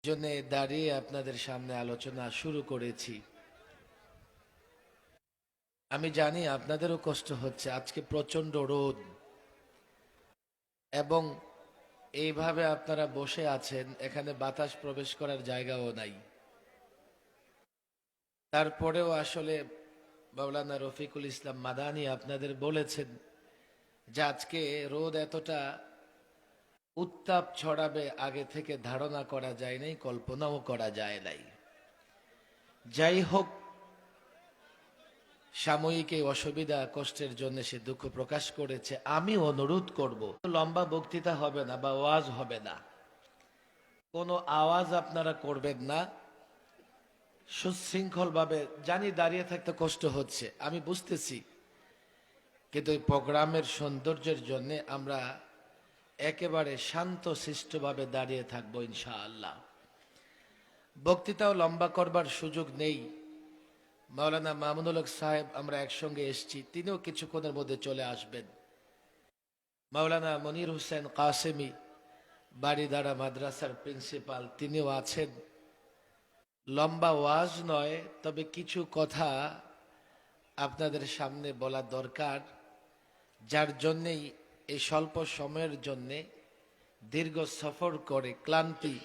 জন্য দাঁড়িয়ে আপনাদের সামনে আলোচনা শুরু করেছি। আমি জানি আপনাদেরও কষ্ট হচ্ছে, আজকে প্রচন্ড রোদ এবং এইভাবে আপনারা বসে আছেন, এখানে বাতাস প্রবেশ করার জায়গাও নাই। তারপরেও আসলে মাওলানা রফিকুল ইসলাম মাদানী আপনাদের বলেছেন যে আজকে রোদ এতটা উত্তাপ ছড়াবে আগে থেকে ধারণা করা যায় নাই, কল্পনাও করা যায় নাই। যাই হোক, সাময়িক এই অসুবিধা কষ্টের জন্য সে দুঃখ প্রকাশ করেছে। আমি অনুরোধ করব, লম্বা বক্তৃতা হবে না বা ওয়াজ হবে না, কোনো আওয়াজ আপনারা করবেন না, সুশৃঙ্খল ভাবে। জানি দাঁড়িয়ে থাকতে কষ্ট হচ্ছে, আমি বুঝতেছি, কিন্তু এই প্রোগ্রামের সৌন্দর্যের জন্য আমরা একেবারে শান্ত শিষ্টভাবে দাঁড়িয়ে থাকবো ইনশাআল্লাহ। বক্তৃতাও লম্বা করবার সুযোগ নেই। মাওলানা মামুনুল হক সাহেব আমরা একসঙ্গে এসেছি, তিনিও কিছুক্ষণের মধ্যে চলে আসবেন। মাওলানা মনির হোসেন কাসেমি বাড়িদারা মাদ্রাসার প্রিন্সিপাল, তিনিও আছেন। লম্বা ওয়াজ নয়, তবে কিছু কথা আপনাদের সামনে বলা দরকার, যার জন্যেই এই স্বল্প সময়ের জন্যে দীর্ঘ সফর করে ক্লান্তি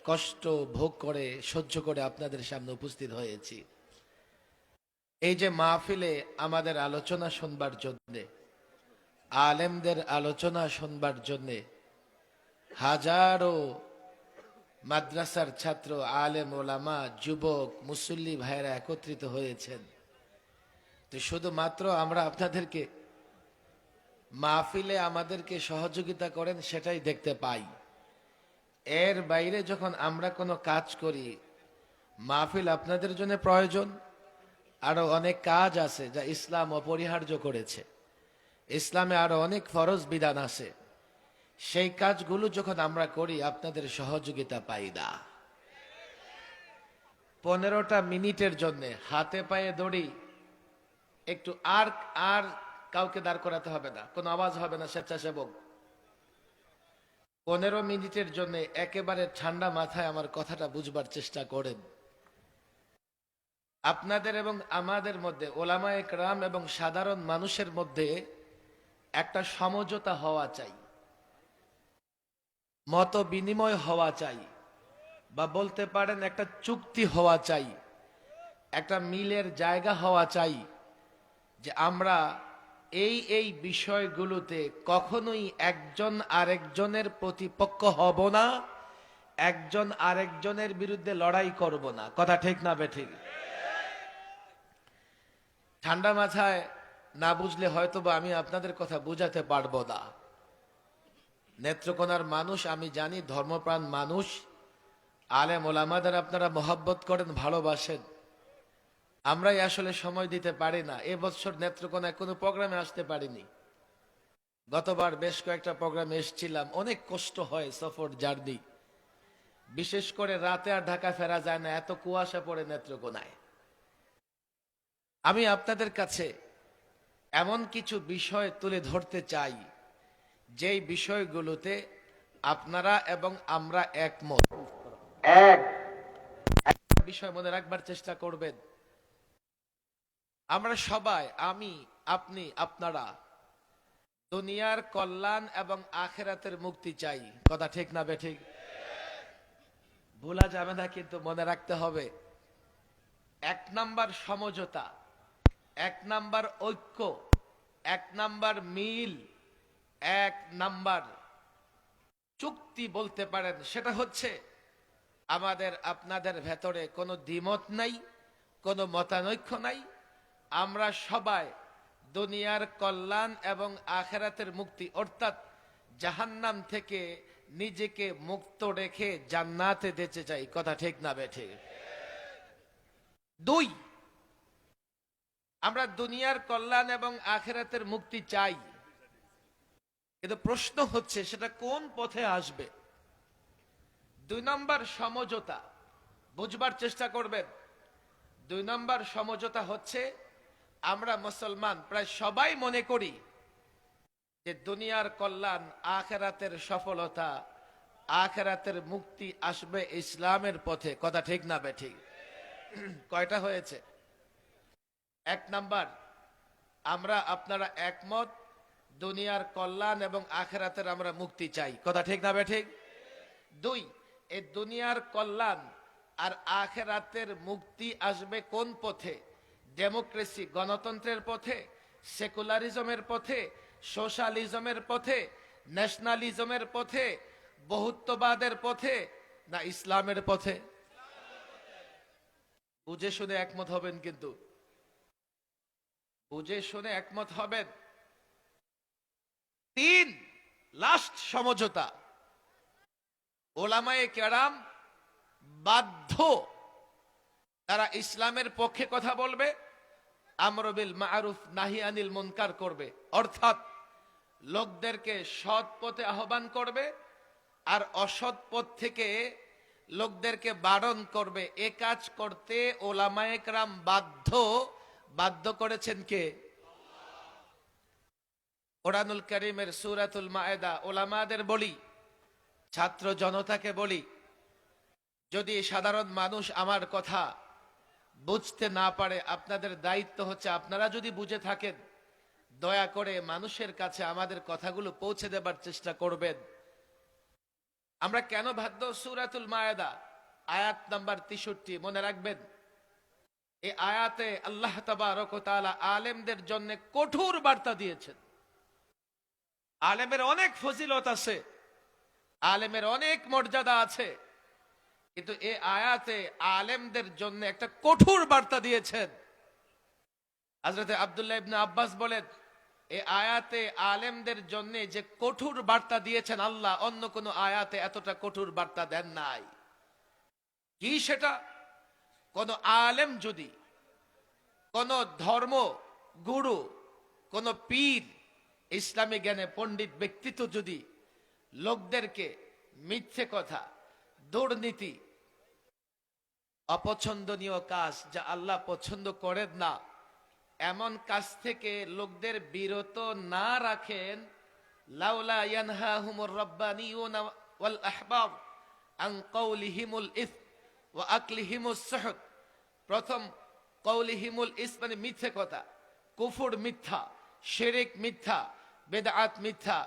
কষ্ট ভোগ করে সহ্য করে আপনাদের সামনে উপস্থিত হয়েছি। এই যে মাহফিলে আমাদের আলোচনা শুনবার জন্যে, আলেমদের আলোচনা শুনবার জন্যে হাজারো মাদ্রাসার ছাত্র, আলেম ওলামা, যুবক, মুসল্লি ভাইয়েরা একত্রিত হয়েছেন। তো শুধুমাত্র আমরা আপনাদেরকে মাহফিলে আমাদেরকে সহযোগিতা করেন সেটাই দেখতে পাই। এর বাইরে যখন আমরা কোনো কাজ করি, মাহফিল আপনাদের জন্য প্রয়োজন। আরো অনেক কাজ আছে যা ইসলাম অপরিহার্য করেছে। ইসলামে আরো অনেক ফরজ বিধান আছে, সেই কাজগুলো যখন আমরা করি আপনাদের সহযোগিতা পাই না। 15টা মিনিটের জন্য হাতে পায়ে দড়ি, একটু আর আর কাউকে দাঁড় করাতে হবে না, কোনো আওয়াজ হবে না, স্বেচ্ছাসেবক। 15 মিনিটের জন্য একেবারে ঠান্ডা মাথায় আমার কথাটা বুঝবার চেষ্টা করেন। আপনাদের এবং আমাদের মধ্যে, ওলামায়ে কেরাম এবং সাধারণ মানুষের মধ্যে একটা সমঝোতা হওয়া চাই, মত বিনিময় হওয়া চাই, বা বলতে পারেন একটা চুক্তি হওয়া চাই, একটা মিলের জায়গা হওয়া চাই, যে আমরা এই এই বিষয়গুলোতে কখনোই একজন আরেকজনের প্রতিপক্ষ হব না, একজন আরেকজনের বিরুদ্ধে লড়াই করব না। কথা ঠিক না বেঠিক? ঠান্ডা মাথায় না বুঝলে হয়তো বা আমি আপনাদের কথা বুঝাতে পারবো না। নেত্রকোনার মানুষ আমি জানি, ধর্মপ্রাণ মানুষ, আলেম ওলামাদের আপনারা মহব্বত করেন, ভালোবাসেন। আমরাই আসলে সময় দিতে পারি না। এবছর নেত্রকোনায় কোনো প্রোগ্রামে আসতে পারিনি। গতবার বেশ কয়েকটা প্রোগ্রামে এসেছিলাম, অনেক কষ্ট হয় সফর জার্নি, বিশেষ করে রাতে আর ঢাকা ফেরা যায় না, এত কুয়াশা পড়ে নেত্রকোনায়। আমি আপনাদের কাছে এমন কিছু বিষয় তুলে ধরতে চাই, যেই বিষয়গুলোতে আপনারা এবং আমরা একমত। একটা বিষয় মনে রাখবার চেষ্টা করবেন, আমরা সবাই, আমি, আপনি, আপনারা দুনিয়ার কল্যাণ এবং আখেরাতের মুক্তি চাই। কথা ঠিক না বেঠিক? ভোলা যাবে না, কিন্তু মনে রাখতে হবে। 1 নাম্বার সমঝোতা, 1 নাম্বার ঐক্য, 1 নাম্বার মিল, 1 নাম্বার চুক্তি বলতে পারেন, সেটা হচ্ছে আমাদের আপনাদের ভেতরে কোনো দ্বিমত নাই, কোনো মতানৈক্য নাই। আমরা সবাই দুনিয়ার কল্যাণ এবং আখেরাতের মুক্তি, অর্থাৎ জাহান্নাম থেকে নিজেকে মুক্ত রেখে জান্নাতে যেতে চাই। কথা ঠিক না বেঠিক? 2, আমরা দুনিয়ার কল্যাণ এবং আখেরাতের মুক্তি চাই, কিন্তু প্রশ্ন হচ্ছে সেটা কোন পথে আসবে। 2 নম্বর সমঝোতা বুঝবার চেষ্টা করবেন। 2 নম্বর সমঝোতা হচ্ছে, আমরা মুসলমান প্রায় সবাই মনে করি যে দুনিয়ার কল্যাণ, আখেরাতের সফলতা আখিরাতের মুক্তি আসবে ইসলামের পথে। কথা ঠিক না বেঠিক? কয়টা হয়েছে? এক নাম্বার, আমরা আপনারা একমত, দুনিয়ার কল্যাণ এবং আখিরাতের আমরা মুক্তি চাই। কথা ঠিক না বেঠিক? দুই, এই দুনিয়ার কল্যাণ আর আখিরাতের মুক্তি আসবে কোন পথে? ডেমোক্রেসি, গণতন্ত্রের পথে, সেকুলারিজমের পথে, সোশ্যালিজমের পথে, ন্যাশনালিজমের পথে, বহুত্ববাদের পথে, না ইসলামের পথে? বুঝে শুনে একমত হবেন, কিন্তু বুঝে শুনে একমত হবেন। তিন, লাস্ট সমঝোতা, ওলামায়ে কেরাম বাধ্য, তারা ইসলামের পক্ষে কথা বলবে, আমর বিল মারুফ নাহি আনিল মুনকার করবে, অর্থাৎ লোকদেরকে সৎ পথে আহ্বান করবে আর অসৎ পথ থেকে লোকদেরকে বারণ করবে। এ কাজ করতে ওলামায়ে কেরাম বাধ্য। বাধ্য করেছেন কে? কোরআনুল কারীমের সূরাতুল মায়েদা, ওলামাদের বলি, ছাত্র জনতাকে বলি, যদি সাধারণ মানুষ আমার কথা বুঝতে না পারে, আপনাদের দায়িত্ব হচ্ছে, আপনারা যদি বুঝে থাকেন, দয়া করে মানুষের কাছে আমাদের কথাগুলো পৌঁছে দেবার চেষ্টা করবেন। আমরা কেন বাধ্য? সূরাতুল মায়েদা আয়াত নাম্বার 63 মনে রাখবেন। এই আয়াতে আল্লাহ তাবারক ওয়া তাআলা আলেমদের জন্য কঠোর বার্তা দিয়েছেন। আলেমের অনেক ফজিলত আছে, আলেমের অনেক মর্যাদা আছে, কিন্তু এই আয়াতে আলেমদের জন্য একটা কঠোর বার্তা দিয়েছেন। হযরত আব্দুল্লাহ ইবনে আব্বাস বলেন, এই আয়াতে আলেমদের জন্য যে কঠোর বার্তা দিয়েছেন আল্লাহ, অন্য কোন আয়াতে এতটা কঠোর বার্তা দেন নাই। কি সেটা? কোন আলেম যদি, কোন ধর্ম গুরু, কোন পীর, ইসলামী জ্ঞানে পণ্ডিত ব্যক্তিত্ব যদি লোকদেরকে মিথ্যে কথা, দুর্নীতি, অপছন্দনীয় কাজ, যা আল্লাহ পছন্দ করেন না, এমন কাজ থেকে লোকদের বিরত না রাখেন, লাউলা ইয়ানহাহুমুর রাব্বানিয়ুনা ওয়াল আহবাব আন কাউলিহিমুল ইসম ওয়া আকলিহিমুস সুহত। প্রথম, কাউলিহিমুল ইসম মানে মিথ্যে কথা, কুফর মিথ্যা, শিরক মিথ্যা, বিদআত মিথ্যা,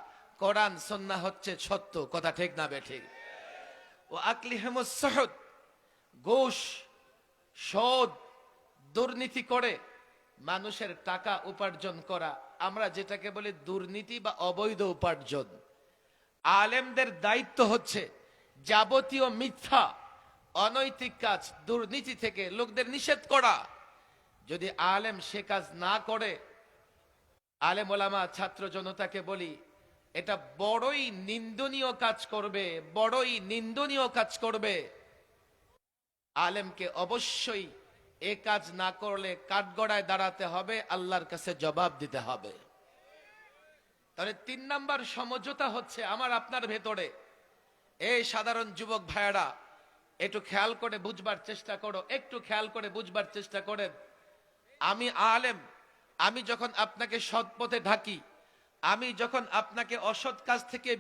কোরআন সুন্নাহ হচ্ছে সত্য। কথা ঠিক না বেঠিক? ওয়া আকলিহিমুস সুহত, ঘুষ, সুদ, দুর্নীতি করে মানুষের টাকা উপার্জন করা, আমরা যেটাকে বলি দুর্নীতি বা অবৈধ উপার্জন। আলেমদের দায়িত্ব হচ্ছে যাবতীয় মিথ্যা, অনৈতিক কাজ, দুর্নীতি থেকে লোকদের নিষেধ করা। যদি আলেম সে কাজ না করে, আলেম ওলামা ছাত্র জনতাকে বলি, এটা বড়ই নিন্দনীয় কাজ করবে, বড়ই নিন্দনীয় কাজ করবে। আলেমকে অবশ্যই এ কাজ না করলে কাঠগড়ায় দাঁড়াতে হবে, আল্লাহর কাছে জবাব দিতে হবে। তাহলে 3 নাম্বার সমঝোতা হচ্ছে আমার আপনার ভেতরে। এই সাধারণ যুবক ভাইয়েরা, একটু খেয়াল করে বুঝবার চেষ্টা করো, একটু খেয়াল করে বুঝবার চেষ্টা করেন। আমি আলেম, আমি যখন আপনাকে সৎ পথে ঢাকি, আমি যখন আপনাকে অসৎ কাজ থেকে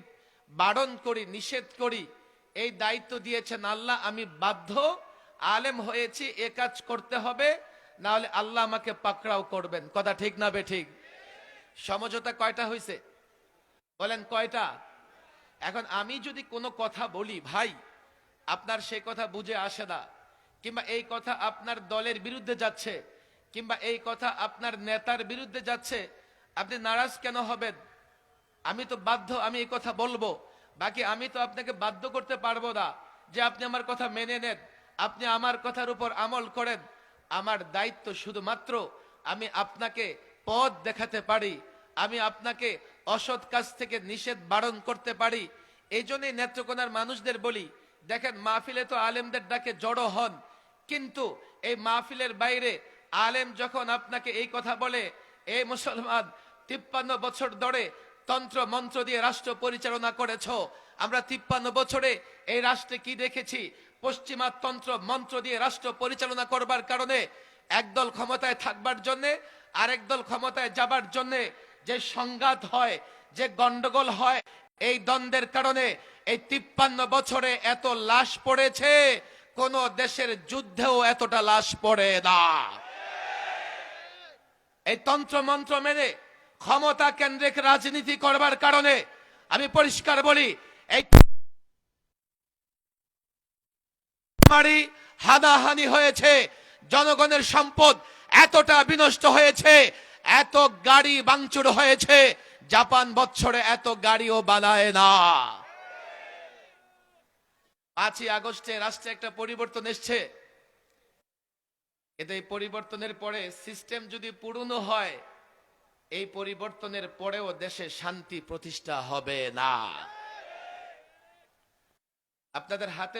বারণ করি, নিষেধ করি, এই দায়িত্ব দিয়েছেন আল্লাহ। আমি বাধ্য, আলেম হয়েছি, এ কাজ করতে হবে, না হলে আল্লাহ আমাকে পাকড়াও করবেন। কথা ঠিক না বেঠিক? সমঝোতা কয়টা হয়েছে বলেন, কয়টা? এখন আমি যদি কোনো কথা বলি, ভাই আপনার সেই কথা বুঝে আসে না, কিংবা এই কথা আপনার দলের বিরুদ্ধে যাচ্ছে, কিংবা এই কথা আপনার নেতার বিরুদ্ধে যাচ্ছে, আপনি নারাজ কেন হবেন? আমি তো বাধ্য, আমি এই কথা বলবো। বাকি আমি তো আপনাকে বাধ্য করতে পারবো না যে আপনি আমার কথা মেনে নেন, আপনি আমার কথার উপর আমল করেন। আমার দায়িত্ব শুধুমাত্র আমি আপনাকে পথ দেখাতে পারি, আমি আপনাকে অসৎ কাজ থেকে নিষেধ বারণ করতে পারি। এই জন্যই নেত্রকোনার মানুষদের বলি, দেখেন মাহফিলে তো আলেমদের ডাকে জড়ো হন, কিন্তু এই মাহফিলের বাইরে আলেম যখন আপনাকে এই কথা বলে, এই মুসলমান 53 বছর ধরে তন্ত্র মন্ত্র দিয়ে রাষ্ট্র পরিচালনা করেছ, আমরা 53 বছরে এই রাষ্ট্রে কি দেখেছি? পশ্চিমা তন্ত্র মন্ত্র দিয়ে রাষ্ট্র পরিচালনা করবার কারণে একদল ক্ষমতায় থাকবার জন্যে আরেক দল ক্ষমতায় যাবার জন্যে যে সংঘাত হয়, যে গন্ডগোল হয়, এই দ্বন্দ্বের কারণে এই 53 বছরে এত লাশ পড়েছে, কোন দেশের যুদ্ধেও এতটা লাশ পড়ে না। এই তন্ত্র মন্ত্র মেনে ক্ষমতা কেন্দ্রিক রাজনীতি করবার কারণে আমি পরিষ্কার বলি, এই হানাহানি হয়েছে, জনগণের সম্পদ এতটা বিনষ্ট হয়েছে, এত গাড়ি ভাঙচুর হয়েছে, জাপান বছরে এত গাড়িও বানায় না। 5ই আগস্টে রাষ্ট্রে একটা পরিবর্তন এসছে, কিন্তু এই পরিবর্তনের পরে সিস্টেম যদি পুরনো হয়, এই পরিবর্তনের পরেও দেশে শান্তি প্রতিষ্ঠা হবে না। আপনাদের হাতে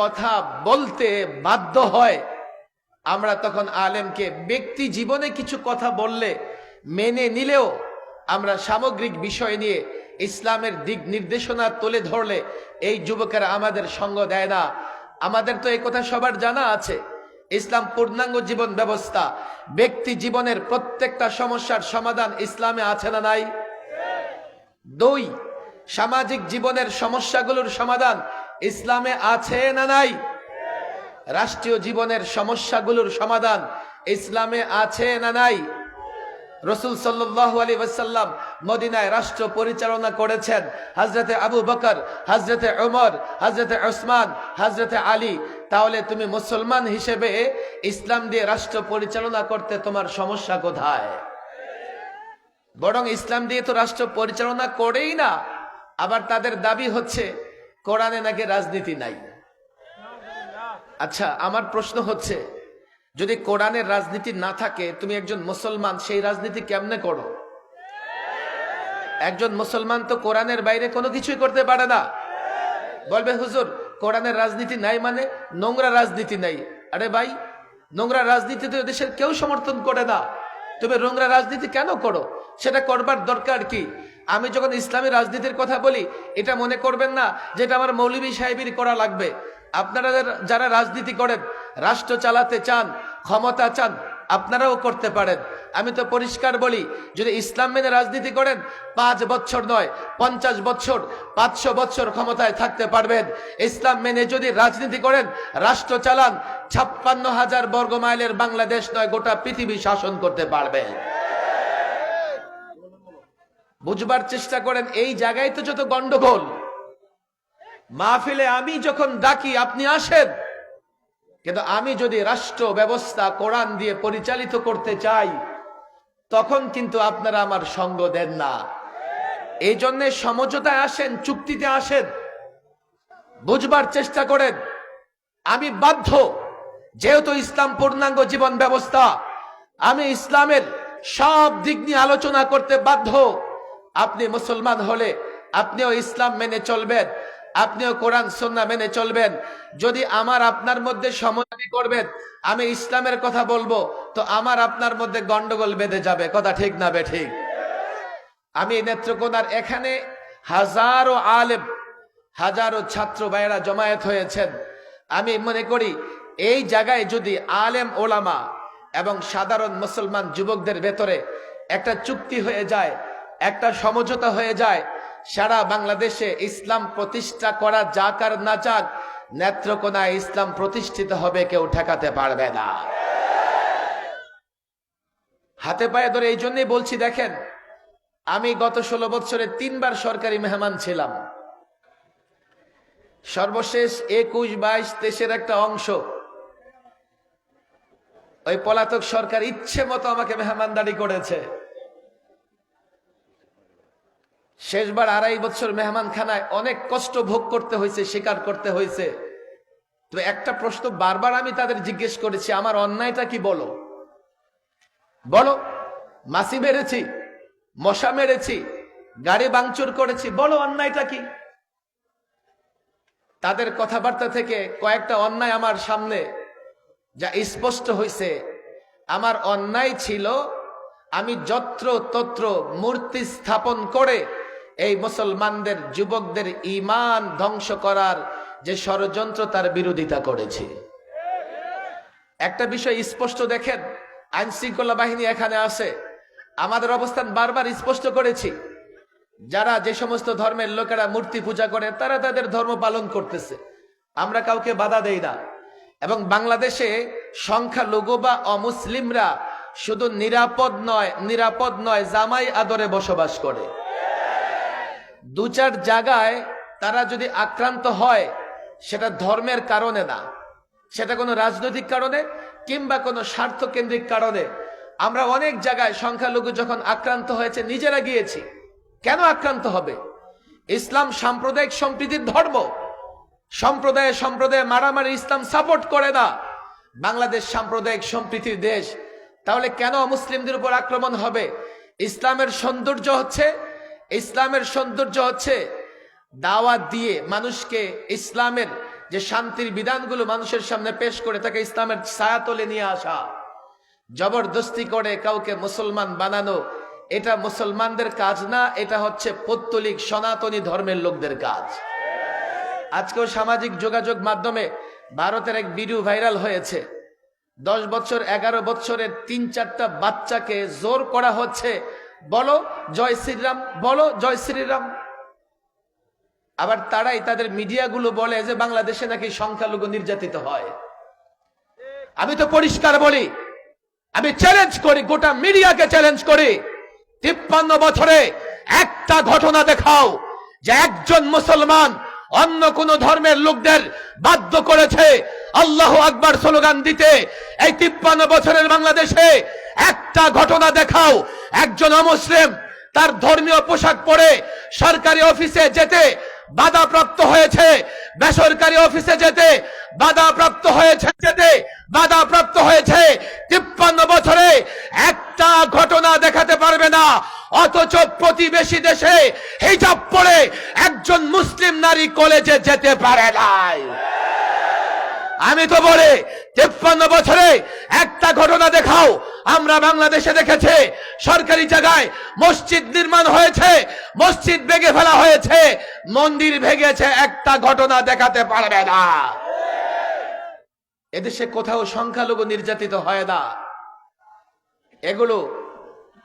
কথা বলতে বাধ্য হয়, আমরা তখন আলেমকে ব্যক্তি জীবনে কিছু কথা বললে মেনে নিলেও আমরা সামগ্রিক বিষয় নিয়ে ইসলামের দিক নির্দেশনা তুলে ধরলে এই যুবকেরা আমাদের সঙ্গ দেয় না। আমাদের তো এই কথা সবার জানা আছে, ইসলাম পূর্ণাঙ্গ জীবন ব্যবস্থা। ব্যক্তি জীবনের প্রত্যেকটা সমস্যার সমাধান ইসলামে আছে না নাই? 2, সামাজিক জীবনের সমস্যাগুলোর সমাধান ইসলামে আছে না নাই? রাষ্ট্রীয় জীবনের সমস্যাগুলোর সমাধান ইসলামে আছে না নাই? রাসূল সাল্লাল্লাহু আলাইহি ওয়াসাল্লাম মদিনায় রাষ্ট্র পরিচালনা করেছেন। হযরতে আবু বকর, হযরতে ওমর, হযরতে ওসমান, হযরতে আলী। তাহলে তুমি মুসলমান হিসেবে ইসলাম দিয়ে রাষ্ট্র পরিচালনা করতে তোমার সমস্যা কোথায়? বরং ইসলাম দিয়ে তো রাষ্ট্র পরিচালনা করেই না, আবার তাদের দাবি হচ্ছে কোরআনে নাকি রাজনীতি নাই। আচ্ছা, আমার প্রশ্ন হচ্ছে, যদি কোরআনের রাজনীতি না থাকে, তুমি একজন মুসলমান সেই রাজনীতি কেমনে করো? একজন মুসলমান তো কোরআনের বাইরে কোনো কিছুই করতে পারে না। বলবে হুজুর কোরআনের রাজনীতি নাই মানে নোংরা রাজনীতি নাই। আরে ভাই, নোংরা রাজনীতি তো দেশের কেউ সমর্থন করে না, তুমি নোংরা রাজনীতি কেন করো? সেটা করবার দরকার কি? আমি যখন ইসলামী রাজনীতির কথা বলি, এটা মনে করবেন না যে এটা আমার মৌলভী সাহেবের করা লাগবে। আপনারা যারা রাজনীতি করেন, রাষ্ট্র চালাতে চান, ক্ষমতা চান, আপনারাও করতে পারেন। আমি তো পরিষ্কার বলি, যদি ইসলাম মেনে রাজনীতি করেন 5 বছর নয় 50 বছর, 500 বছর ক্ষমতায় থাকতে পারবেন। ইসলাম মেনে যদি রাজনীতি করেন, রাষ্ট্র চালান, 56,000 বর্গ মাইলের বাংলাদেশ নয় গোটা পৃথিবী শাসন করতে পারবেন। বুঝবার চেষ্টা করেন, এই জায়গায় তো যত গন্ডগোল। মাহফিলে আমি যখন ডাকি আপনি আসেন, কিন্তু আমি যদি রাষ্ট্র ব্যবস্থা কোরআন দিয়ে পরিচালিত করতে চাই, তখন কিন্তু আপনারা আমার সঙ্গ দেন না। এই জন্য সমঝোতায় আসেন, চুক্তিতে আসেন, বুঝবার চেষ্টা করেন। আমি বাধ্য, যেহেতু ইসলাম পূর্ণাঙ্গ জীবন ব্যবস্থা, আমি ইসলামের সব দিক নিয়ে আলোচনা করতে বাধ্য। আপনি মুসলমান হলে আপনিও ইসলাম মেনে চলবেন, আপনিও কোরআন সুন্নাহ মেনে চলবেন। যদি আমার আপনার মধ্যে সমঝোতা করবেন, আমি ইসলামের কথা বলবো, তো আমার আপনার মধ্যে গন্ডগোল বেঁধে যাবে। কথা ঠিক না বে ঠিক? আমি নেত্রকোনার এখানে হাজারো আলেম, হাজারো ছাত্র ভাইয়েরা জমায়েত হয়েছেন। আমি মনে করি এই জায়গায় যদি আলেম ওলামা এবং সাধারণ মুসলমান যুবকদের ভেতরে একটা চুক্তি হয়ে যায়, একটা সমঝোতা হয়ে যায়, সারা বাংলাদেশে ইসলাম প্রতিষ্ঠা করা যাক আর না যাক, নেত্রকোনায় ইসলাম প্রতিষ্ঠিত হবে, কেউ ঠেকাতে পারবে না। হাতে পায়ে ধরে এই জন্যই বলছি, দেখেন আমি গত 16 বছরে 3 বার সরকারি মেহমান ছিলাম। সর্বশেষ 21, 22, 23-এর একটা অংশ ওই পলাতক সরকার ইচ্ছে মতো আমাকে মেহমানদারি করেছে। শেষবার 2.5 বছর মেহমানখানায় অনেক কষ্ট ভোগ করতে হয়েছে, স্বীকার করতে হয়েছে। তো একটা প্রশ্ন বারবার আমি তাদের জিজ্ঞেস করেছি, আমার অন্যায়টা কি বলো, বলো। মাছি মেরেছি, মশা মেরেছি, গাড়ি ভাঙচুর করেছি, বলো অন্যায়টা কি? তাদের কথাবার্তা থেকে কয়েকটা অন্যায় আমার সামনে যা স্পষ্ট হয়েছে, আমার অন্যায় ছিল আমি যত্র তত্র মূর্তি স্থাপন করে এই মুসলমানদের যুবকদের ঈমান ধ্বংস করার যে ষড়যন্ত্র তার বিরোধিতা করেছি। একটা বিষয় স্পষ্ট দেখেন, আইন শৃঙ্খলা বাহিনী এখানে আছে, আমাদের অবস্থান বারবার স্পষ্ট করেছি। যারা যে সমস্ত ধর্মের লোকেরা মূর্তি পূজা করে তারা তাদের ধর্ম পালন করতেছে, আমরা কাউকে বাধা দেই না। এবং বাংলাদেশে সংখ্যালঘু বা অমুসলিমরা শুধু নিরাপদ নয় জামাই আদরে বসবাস করে। দু চার জায়গায় তারা যদি আক্রান্ত হয় সেটা ধর্মের কারণে না, সেটা কোনো রাজনৈতিক কারণে কিংবা কোনো স্বার্থকেন্দ্রিক কারণে। আমরা অনেক জায়গায় সংখ্যালঘু যখন আক্রান্ত হয়েছে নিজেরা গিয়েছি। কেন আক্রান্ত হবে? ইসলাম সাম্প্রদায়িক সম্প্রীতির ধর্ম, সম্প্রদায়ে সম্প্রদায়ে মারামারি ইসলাম সাপোর্ট করে না। বাংলাদেশ সাম্প্রদায়িক সম্প্রীতির দেশ, তাহলে কেন মুসলিমদের উপর আক্রমণ হবে? ইসলামের সৌন্দর্য হচ্ছে দাওয়াত দিয়ে মানুষকে ইসলামের যে শান্তির বিধানগুলো মানুষের সামনে পেশ করে তাকে ইসলামের ছায়াতলে নিয়ে আসা। জবরদস্তি করে কাউকে মুসলমান বানানো এটা মুসলমানদের কাজ না, এটা হচ্ছে পৌত্তলিক সনাতনী ধর্মের লোকদের কাজ। আজকেও সামাজিক যোগাযোগ মাধ্যমে ভারতের এক ভিডিও ভাইরাল হয়েছে। 10 বছর 11 বছরের 3-4টা বাচ্চাকে জোর করা হচ্ছে, বলো জয় শ্রীরাম, বলো জয় শ্রীরাম। আবার তারাই তাদের মিডিয়াগুলো বলে যে বাংলাদেশে নাকি সংখ্যালঘু নির্যাতিত হয়। আমি তো পরিষ্কার বলি, আমি চ্যালেঞ্জ করি, গোটা মিডিয়াকে চ্যালেঞ্জ করি, 53 বছরে একটা ঘটনা দেখাও যে একজন মুসলমান অন্য কোন ধর্মের লোকদের বাধ্য করেছে আল্লাহু আকবার স্লোগান দিতে। এই 53 বছরের বাংলাদেশে একটা ঘটনা দেখাও একজন অমুসলিম তার ধর্মীয় পোশাক পরে সরকারি অফিসে যেতে বাধাপ্রাপ্ত হয়েছে, বেসরকারি অফিসে যেতে বাধাপ্রাপ্ত হয়েছে। 53 বছরে একটা ঘটনা দেখাতে পারবে না, অথচ প্রতিবেশী দেশে হিজাব পরে একজন মুসলিম নারী কলেজে যেতে পারে নাই। আমি তো বলি 53 বছরে একটা ঘটনা দেখাও। আমরা বাংলাদেশে দেখেছে সরকারি জায়গায় মসজিদ নির্মাণ হয়েছে, মসজিদ ভেঙে ফেলা হয়েছে, মন্দির ভেঙেছে, একটা ঘটনা দেখাতে পারবে না। এদেশে কোথাও সংখ্যালঘু নির্যাতিত হয় না। এগুলো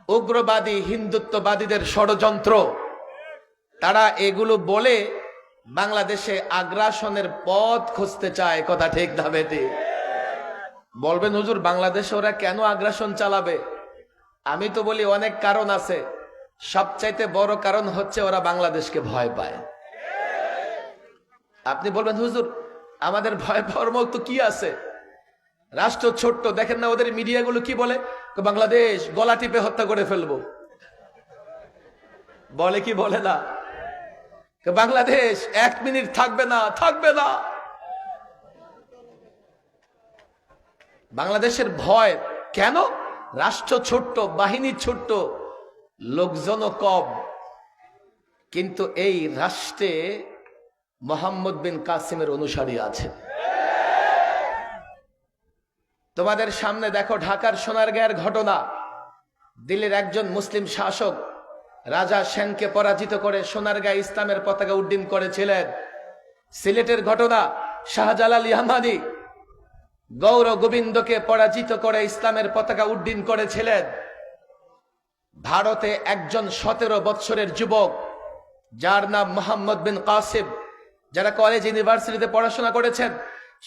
উগ্রবাদী হিন্দুত্ববাদীদের ষড়যন্ত্র। তারা এগুলো বলে বাংলাদেশে আগ্রাসনের পথ খুঁজতে চায়। কথা ঠিক না বেটি? বলবেন হুজুর বাংলাদেশে ওরা কেন আগ্রাসন চালাবে? আমি তো বলি অনেক কারণ আছে, সবচাইতে বড় কারণ হচ্ছে ওরা বাংলাদেশকে ভয় পায়। আপনি বলবেন হুজুর আমাদের ভয় পাওয়ার মতো কি আছে? রাষ্ট্র ছোট্ট, দেখেন না ওদের মিডিয়াগুলো কি বলে, বাংলাদেশ গলা টিপে হত্যা করে ফেলবো। বলে কি বলে না? বাংলাদেশ 1 মিনিট থাকবে না। বাংলাদেশের ভয় কেন? রাষ্ট্র ছোট্ট, বাহিনী ছোট্ট, লোকজনও কম, কিন্তু এই রাষ্ট্রে মোহাম্মদ বিন কাসিমের অনুসারী আছে। তোমাদের সামনে দেখো ঢাকার সোনারগাঁয়ের ঘটনা। দিল্লির একজন মুসলিম শাসক রাজা সেনকে পরাজিত করে সোনারগাঁয়ে ইসলামের পতাকা উড্ডীন করেছিলেন। সিলেটের ঘটনা, শাহজালাল ইয়ামানি গৌর গোবিন্দকে পরাজিত করে ইসলামের পতাকা উড্ডীন করেছিলেন। ভারতে একজন 17 বছরের যুবক যার নাম মোহাম্মদ বিন কাসিম, যারা কলেজ ইউনিভার্সিটিতে পড়াশোনা করেছেন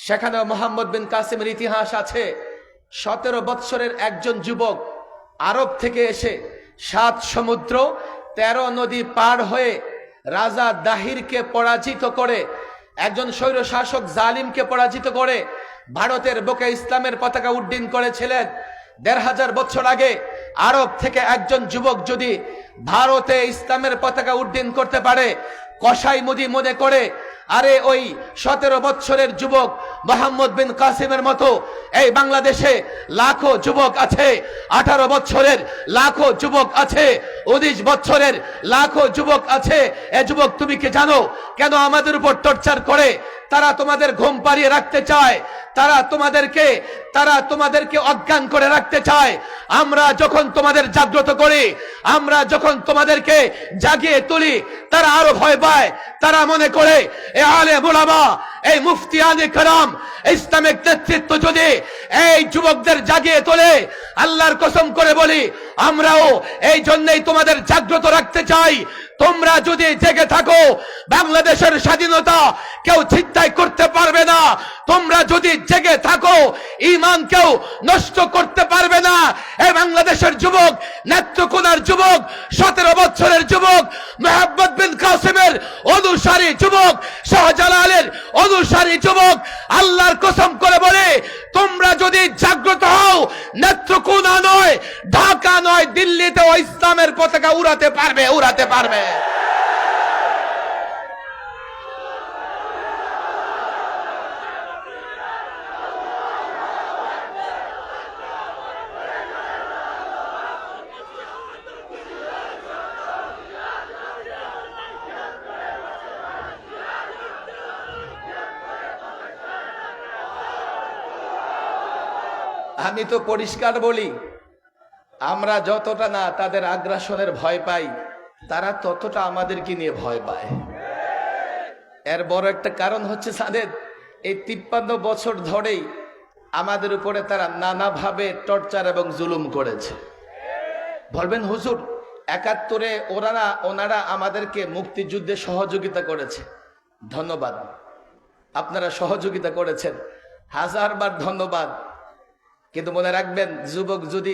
সেখানেও মোহাম্মদ বিন কাসিমের ইতিহাস আছে। 17 বছরের একজন যুবক আরব থেকে এসে 7 সমুদ্র 13 নদী পার হয়ে রাজা দাহিরকে পরাজিত করে, একজন স্বৈর শাসক জালিমকে পরাজিত করে ভারতের বুকে ইসলামের পতাকা উড্ডীন করেছিলেন। 1500 বছর আগে আরব থেকে একজন যুবক যদি ভারতে ইসলামের পতাকা উড্ডীন করতে পারে, কসাই মুদি মনে করে আরে ওই 17 বছরের যুবক মোহাম্মদ বিন কাসিমের মতো এই বাংলাদেশে লাখো যুবক আছে, 18 বছরের লাখো যুবক আছে, 19 বছরের লাখো যুবক আছে। এ যুবক তুমি কি জানো কেন আমাদের উপর টর্চার করে? তারা তোমাদের ঘুম পাড়িয়ে রাখতে চায়, তারা তোমাদেরকে অজ্ঞান করে রাখতে চায়। আমরা যখন তোমাদের জাগ্রত করি, আমরা যখন তোমাদেরকে জাগিয়ে তুলি, তারা আরো ভয় পায়। তারা মনে করে এই আলেম উলামা, এই মুফতিয়ানে কেরাম, ইসলামিক নেতৃত্ব যদি এই যুবকদের জাগিয়ে তোলে, আল্লাহর কসম করে বলি আমরাও এই জন্যই তোমাদের জাগ্রত রাখতে চাই। তোমরা যদি জেগে থাকো, বাংলাদেশের স্বাধীনতা কেউ ছিনতাই করতে পারবে না। তোমরা যদি জেগে থাকো, ঈমান কেউ নষ্ট করতে পারবে না। এই বাংলাদেশের যুবক, নেত্রকোনার যুবক, 17 বছরের যুবক, মোহাম্মদ বিন কাসিমের অনুসারী যুবক, শাহজালালের অনুসারী যুবক, আল্লাহর কসম করে বলে তোমরা যদি জাগ্রত হও, নেত্রকোনা নয়, ঢাকা নয়, দিল্লিতেও ইসলামের পতাকা উড়াতে পারবে। আমি তো পরিষ্কার বলি, আমরা যতটা না তাদের আগ্রাসনের ভয় পাই, তারা ততটা আমাদেরকে নিয়ে ভয় পায়। এর বড় একটা কারণ হচ্ছে সাদেদ, এই 53 বছর ধরেই আমাদের উপরে তারা নানাভাবে টর্চার এবং জুলুম করেছে। বলবেন হুজুর, 71-এ ওনারা আমাদেরকে মুক্তিযুদ্ধে সহযোগিতা করেছে। ধন্যবাদ, আপনারা সহযোগিতা করেছেন, হাজারবার ধন্যবাদ। কিন্তু মনে রাখবেন, যুবক যদি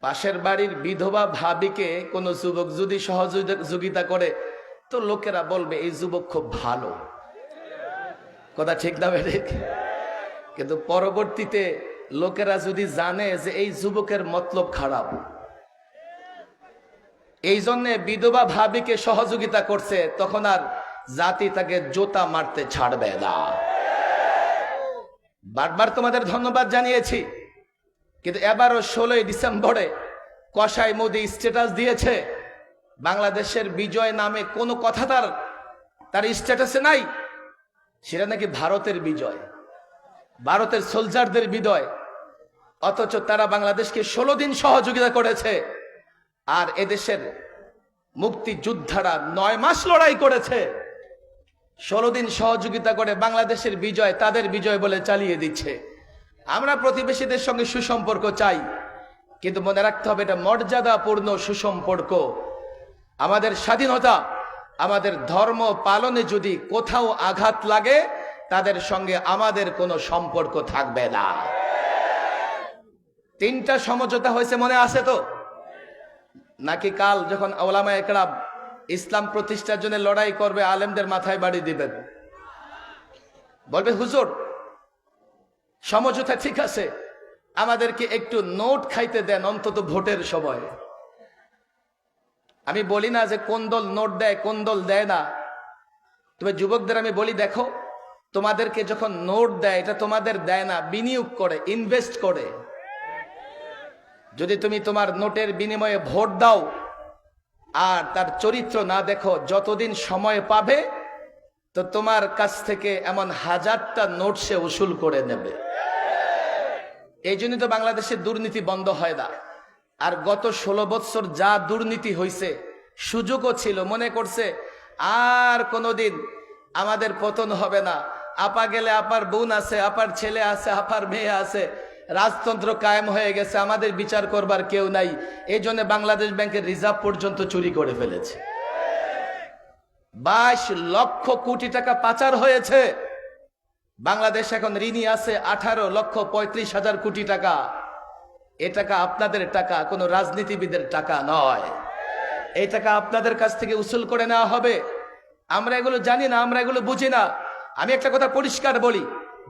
পাশের বাড়ির বিধবা ভাবিকে কোন যুবক যদি সহযোগিতা করে, তো লোকেরা বলবে এই যুবক খুব ভালো। কথা ঠিক না ঠিক? কিন্তু পরবর্তীতে লোকেরা যদি জানে যে এই যুবকের মতলব খারাপ, এই জন্য বিধবা ভাবিকে সহযোগিতা করছে, তখন আর জাতি তাকে জোতা মারতে ছাড়বে না। বারবার তোমাদের ধন্যবাদ জানিয়েছি, কিন্তু এবারও 16 ডিসেম্বরে কসাই মোদি স্ট্যাটাস দিয়েছে, বাংলাদেশের বিজয় নামে কোনো কথা তার স্ট্যাটাসে নাই। সেটা নাকি ভারতের বিজয়, ভারতের সোলজারদের বিজয়। অথচ তারা বাংলাদেশকে 16 দিন সহযোগিতা করেছে, আর এদেশের মুক্তিযোদ্ধারা 9 মাস লড়াই করেছে। 16 দিন সহযোগিতা করে বাংলাদেশের বিজয় তাদের বিজয় বলে চালিয়ে দিচ্ছে। আমরা প্রতিবেশীদের সঙ্গে সুসম্পর্ক চাই, কিন্তু মনে রাখতে হবে এটা মর্যাদাপূর্ণ সুসম্পর্ক। আমাদের স্বাধীনতা, আমাদের ধর্ম পালনে যদি কোথাও আঘাত লাগে, তাদের সঙ্গে আমাদের কোনো সম্পর্ক থাকবে না। 3টা সমঝোতা হয়েছে, মনে আছে তো? নাকি কাল যখন ওলামায়ে কেরাম ইসলাম প্রতিষ্ঠার জন্য লড়াই করবে, আলেমদের মাথায় বাড়ি দিবেন? বলবে হুজুর সমঝোতা ঠিক আছে, আমাদেরকে একটু নোট খাইতে দেন অন্তত ভোটের সময়। আমি বলি না যে কোন দল নোট দেয় কোন দল দেয় না, তবে যুবকদের আমি বলি, দেখো তোমাদেরকে যখন নোট দেয়, এটা তোমাদের দেয় না, বিনিয়োগ করে, ইনভেস্ট করে। যদি তুমি তোমার নোটের বিনিময়ে ভোট দাও আর তার চরিত্র না দেখো, যতদিন সময় পাবে তো তোমার কাছ থেকে এমন 1000টা নোট সে উসুল করে নেবে। এই জন্য তো বাংলাদেশে দুর্নীতি বন্ধ হয় না। আর গত 16 বছর যা দুর্নীতি হয়েছে, সুযোগও ছিল, মনে করছে আর কোনোদিন আমাদের পতন হবে না, আপা গেলে আপার বোন আছে, আপার ছেলে আছে, আপার মেয়ে আছে, রাজতন্ত্র কায়েম হয়ে গেছে, আমাদের বিচার করবার কেউ নাই। এই জন্য বাংলাদেশ ব্যাংকের রিজার্ভ পর্যন্ত চুরি করে ফেলেছে। 22 লক্ষ কোটি টাকা পাচার হয়েছে। বাংলাদেশ এখন ঋণী আছে 18,35,000 কোটি টাকা। এ টাকা আপনাদের টাকা, কোনো রাজনীতিবিদের টাকা নয়। এই টাকা আপনাদের কাছ থেকে উসুল করে নেওয়া হবে। আমরা এগুলো জানি না, আমরা এগুলো বুঝি না। আমি একটা কথা পরিষ্কার বলি,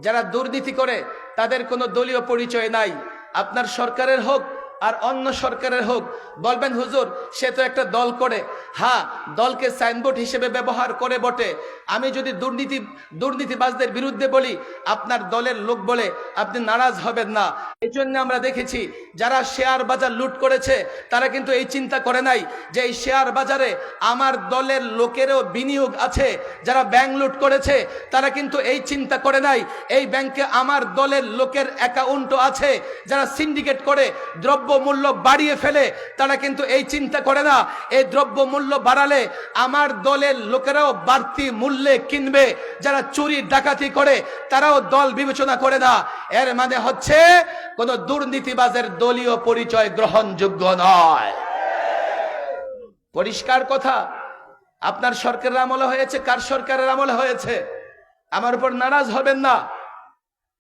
যারা দুর্নীতি করে তাদের কোনো দলীয় পরিচয় নাই। আপনার সরকারের হোক, আর অন্য সরকারের হোক, বলবেন হুজুর সে তো একটা দল করে। হ্যাঁ, দলকে সাইনবোর্ড হিসেবে ব্যবহার করে বটে। আমি যদি দুর্নীতিবাজদের বিরুদ্ধে বলি, আপনার দলের লোক বলে আপনি নারাজ হবেন না। এই জন্য আমরা দেখেছি যারা শেয়ার বাজার লুট করেছে তারা কিন্তু এই চিন্তা করে নাই যে এই শেয়ার বাজারে আমার দলের লোকেরও বিনিয়োগ আছে। যারা ব্যাংক লুট করেছে তারা কিন্তু এই চিন্তা করে নাই এই ব্যাংকে আমার দলের লোকের অ্যাকাউন্টও আছে। যারা সিন্ডিকেট করে দ্রব্য মূল্য বাড়িয়ে ফেলে তারা কিন্তু এই চিন্তা করে না এই দ্রব্য মূল্য বাড়ালে আমার দলের লোকেরাও বাড়তি মূল্যে কিনবে। যারা চুরি ডাকাতি করে তারাও দল বিবেচনা করে না। এর মানে হচ্ছে কোন দুর্নীতিবাজের দলীয় পরিচয় গ্রহণযোগ্য নয়। পরিষ্কার কথা। আপনার সরকারের আমলে হয়েছে, কার সরকারের আমলে হয়েছে? আমার উপর নারাজ হবেন না।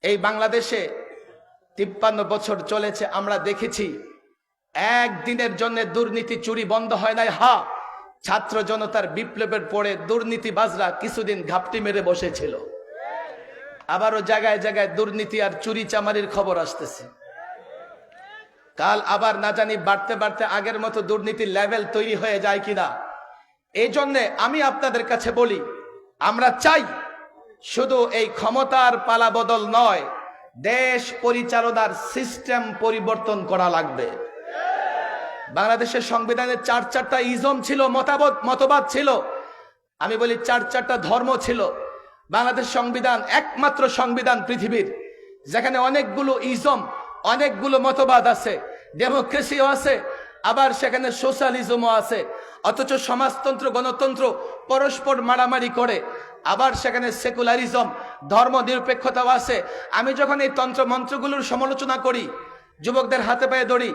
এই বাংলাদেশে 53 বছর চলেছে, আমরা দেখেছি একদিনের জন্য দুর্নীতি চুরি বন্ধ হয় নাই। হ্যাঁ, ছাত্র জনতার বিপ্লবের পরে দুর্নীতিবাজরা কিছুদিন ঘাপটি মেরে বসেছিল। আবারও জায়গায় জায়গায় দুর্নীতি আর চুরি চামারির খবর আসতেছে। কাল আবার না জানি বাড়তে বাড়তে আগের মতো দুর্নীতির লেভেল তৈরি হয়ে যায় কিনা। এই জন্যে আমি আপনাদের কাছে বলি, আমরা চাই শুধু এই ক্ষমতার পালা বদল নয়, দেশ পরিচালনার সিস্টেম পরিবর্তন করা লাগবে। বাংলাদেশের সংবিধানে 4টা ইজম ছিল, মতবাদ ছিল। আমি বলি 4টা ধর্ম ছিল। বাংলাদেশ সংবিধান একমাত্র সংবিধান পৃথিবীর যেখানে অনেকগুলো ইজম, অনেকগুলো মতবাদ আছে, ডেমোক্রেসিও আছে, আবার সেখানে সোশ্যালিজমও আছে। অথচ সমাজতন্ত্র, গণতন্ত্র পরস্পর মারামারি করে। আবার সেখানে সেকুলারিজম, ধর্ম নিরপেক্ষতাও আছে। আমি যখন এই তন্ত্র মন্ত্রগুলোর সমালোচনা করি, যুবকদের হাতে পায়ে ধরি,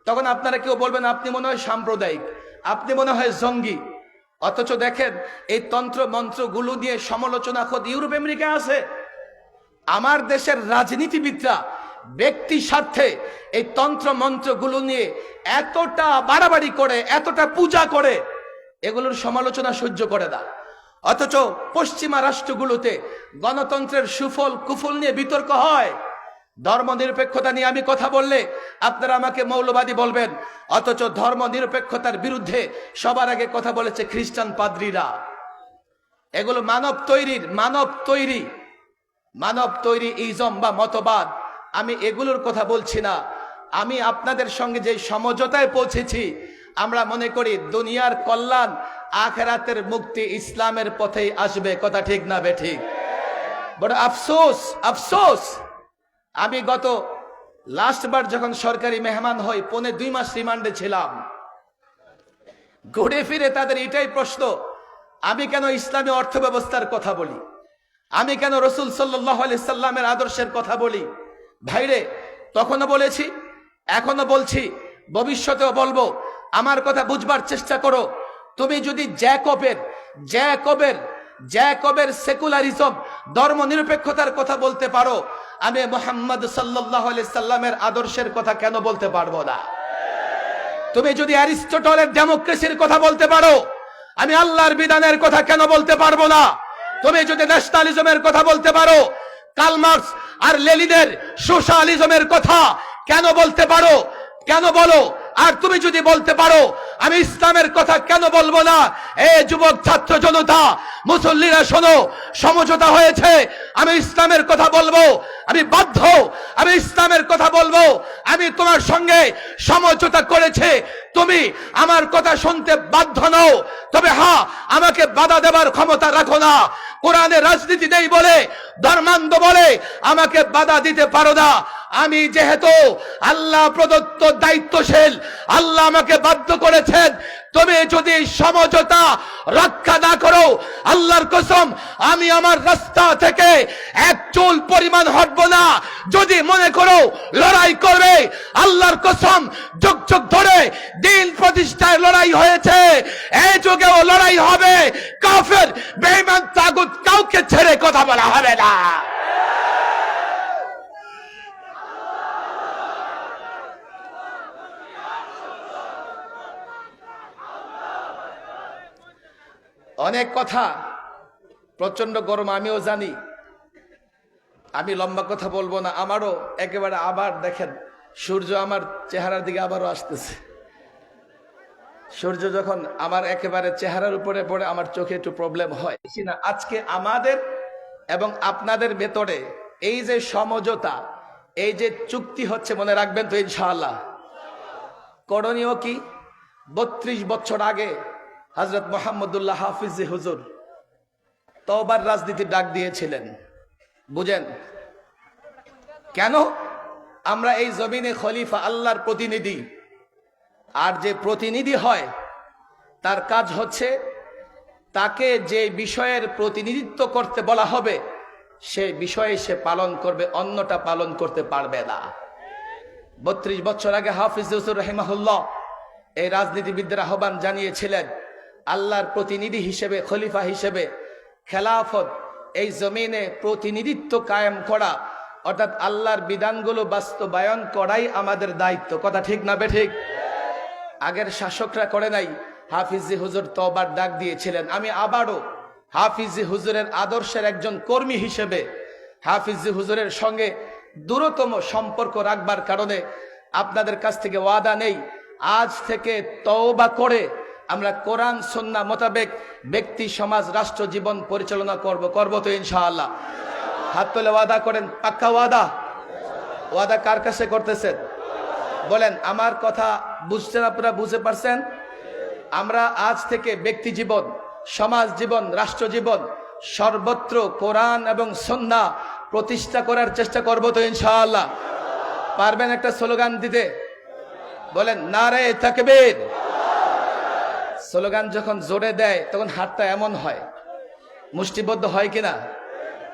তখন আপনারা কেউ বলবেন আপনি মনে হয় সাম্প্রদায়িক, আপনি মনে হয় জঙ্গি। অথচ দেখেন এই তন্ত্র মন্ত্রগুলো নিয়ে সমালোচনা খোদ ইউরোপ আমেরিকা আছে। আমার দেশের রাজনীতিবিদরা ব্যক্তি স্বার্থে এই তন্ত্র মন্ত্রগুলো নিয়ে এতটা বাড়াবাড়ি করে, এতটা পূজা করে, এগুলোর সমালোচনা সহ্য করে না। অথচ পশ্চিমা রাষ্ট্রগুলোতে গণতন্ত্রের সুফল কুফল নিয়ে বিতর্ক হয়। ধর্ম নিরপেক্ষতা নিয়ে আমি কথা বললে আপনারা আমাকে মৌলবাদী বলবেন। অথচ ধর্ম নিরপেক্ষতার বিরুদ্ধে সবার আগে কথা বলেছে খ্রিস্টান পাদ্রীরা। এগুলো মানব তৈরি ইজম বা মতবাদ। আমি এগুলোর কথা বলছি না। আমি আপনাদের সঙ্গে যে সমঝোতায় পৌঁছেছি, আমরা মনে করি দুনিয়ার কল্যাণ, আখিরাতের মুক্তি ইসলামের পথেই আসবে। কথা ঠিক না বেঠিক? বড় আফসোস, আমি গত লাস্টবার যখন সরকারি মেহমান হই, 2.5 মাস রিমান্ডে ছিলাম। ঘুরে ফিরে তাদের এটাই প্রশ্ন, আমি কেন ইসলামী অর্থ ব্যবস্থার কথা বলি, আমি কেন রসুল সাল্লাল্লাহু আলাইহি সাল্লামের আদর্শের কথা বলি। ভাইরে, তখনও বলেছি, এখনো বলছি, ভবিষ্যতেও বলবো। আমার কথা বুঝবার চেষ্টা করো। তুমি যদি জ্যাকবের সেকুলারিজম, ধর্ম নিরপেক্ষতার কথা বলতে পারো, আমি মুহাম্মদ সাল্লাল্লাহু আলাইহি সাল্লামের আদর্শের কথা কেন বলতে পারবো না? তুমি যদি অ্যারিস্টটলের ডেমোক্রেসির কথা বলতে পারো, আমি আল্লাহর বিধানের কথা কেন বলতে পারবো না? তুমি যদি ন্যাশনালিজমের কথা বলতে পারো, কার্ল মার্কস আর লেনিনের সোশ্যালিজমের কথা কেন বলতে পারো? কেন বলো? আর তুমি যদি বলতে পারো, আমি ইসলামের কথা কেন বলবো না? এই যুবক ছাত্র জনতা, মুসল্লিরা শোনো, সমঝোতা হয়েছে, আমি ইসলামের কথা বলবো। আমি বাধ্য, আমি ইসলামের কথা বলবো। আমি তোমার সঙ্গে সমঝোতা করেছে, তুমি আমার কথা শুনতে বাধ্য নও। তবে হ্যাঁ, আমাকে বাধা দেবার ক্ষমতা রাখো না। কোরআনে রাজনীতি নেই বলে, ধর্মান্ধ বলে আমাকে বাধা দিতে পারো না। আমি যেহেতু আল্লাহ প্রদত্ত দায়িত্বশীল, আল্লাহ আমাকে বাধ্য করেছেন। তুমি যদি সমঝোতা রক্ষা না করো, আল্লাহর কসম আমি আমার রাস্তা থেকে এক চুল পরিমাণ হটবো না। যদি মনে করো লড়াই করবে, আল্লাহর কসম যুগ যুগ ধরে দিন প্রতিষ্ঠায় লড়াই হয়েছে, এই যুগেও লড়াই হবে। কাফের, বেঈমান, তাগুত কাউকে ছেড়ে কথা বলা হবে না। অনেক কথা, প্রচন্ড গরম, আমিও জানি। আমি লম্বা কথা বলবো না। আমারও একেবারে আবার দেখেন সূর্য আমার চেহারার দিকে আবারও আসতেছে। সূর্য যখন আমার একেবারে চেহারার উপরে পড়ে আমার চোখে একটু প্রবলেম হয় না। আজকে আমাদের এবং আপনাদের ভেতরে এই যে সমঝোতা, এই যে চুক্তি হচ্ছে, মনে রাখবেন তো ইনশাআল্লাহ। করণীয় কি? 32 বছর আগে হযরত মুহাম্মদুল্লাহ হাফিজ হুজুর তওবার রাজনীতির ডাক দিয়েছিলেন। বুঝেন কেন? আমরা এই জমিনে খলিফা, আল্লাহর প্রতিনিধি, আর যে প্রতিনিধি হয় তার কাজ হচ্ছে তাকে যে বিষয়ের প্রতিনিধিত্ব করতে বলা হবে সে বিষয়ে সে পালন করবে, অন্যটা পালন করতে পারবে না। 32 বছর আগে হাফিজ হুজুর রাহিমাহুল্লাহ এই রাজনীতিবিদদের আহ্বান জানিয়েছিলেন, আল্লাহর প্রতিনিধি হিসেবে, খলিফা হিসেবে খেলাফত, এই জমিনে প্রতিনিধিত্ব কায়েম করা, অর্থাৎ আল্লাহর বিধানগুলো বাস্তবায়ন করাই আমাদের দায়িত্ব। কথা ঠিক না বেঠিক? আগের শাসকরা করে নাই, হাফিজি হুজুর তওবার ডাক দিয়েছিলেন। আমি আবারও হাফিজি হুজুরের আদর্শের একজন কর্মী হিসেবে হাফিজি হুজুরের সঙ্গে দূরতম সম্পর্ক রাখবার কারণে আপনাদের কাছ থেকে ওয়াদা নেই, আজ থেকে তওবা করে আমরা কোরআন সুন্নাহ মোতাবেক ব্যক্তি, সমাজ, রাষ্ট্র জীবন পরিচালনা করব তো ইনশাআল্লাহ। হাত তুলে ওয়াদা করেন, পাক্কা ওয়াদা। ওয়াদা কার কাছে করতেছেন বলেন? আমার কথা বুঝছেন আপনারা? বুঝতে পারছেন? আমরা আজ থেকে ব্যক্তি জীবন, সমাজ জীবন, রাষ্ট্র জীবন সর্বত্র কোরআন এবং সুন্নাহ প্রতিষ্ঠা করার চেষ্টা করব তো ইনশাআল্লাহ। পারবেন একটা স্লোগান দিতে? বলেন নারে তাকবীর। স্লোগান যখন জোরে দেয় তখন হাতটা এমন হয়, মুষ্টিবদ্ধ হয় কিনা?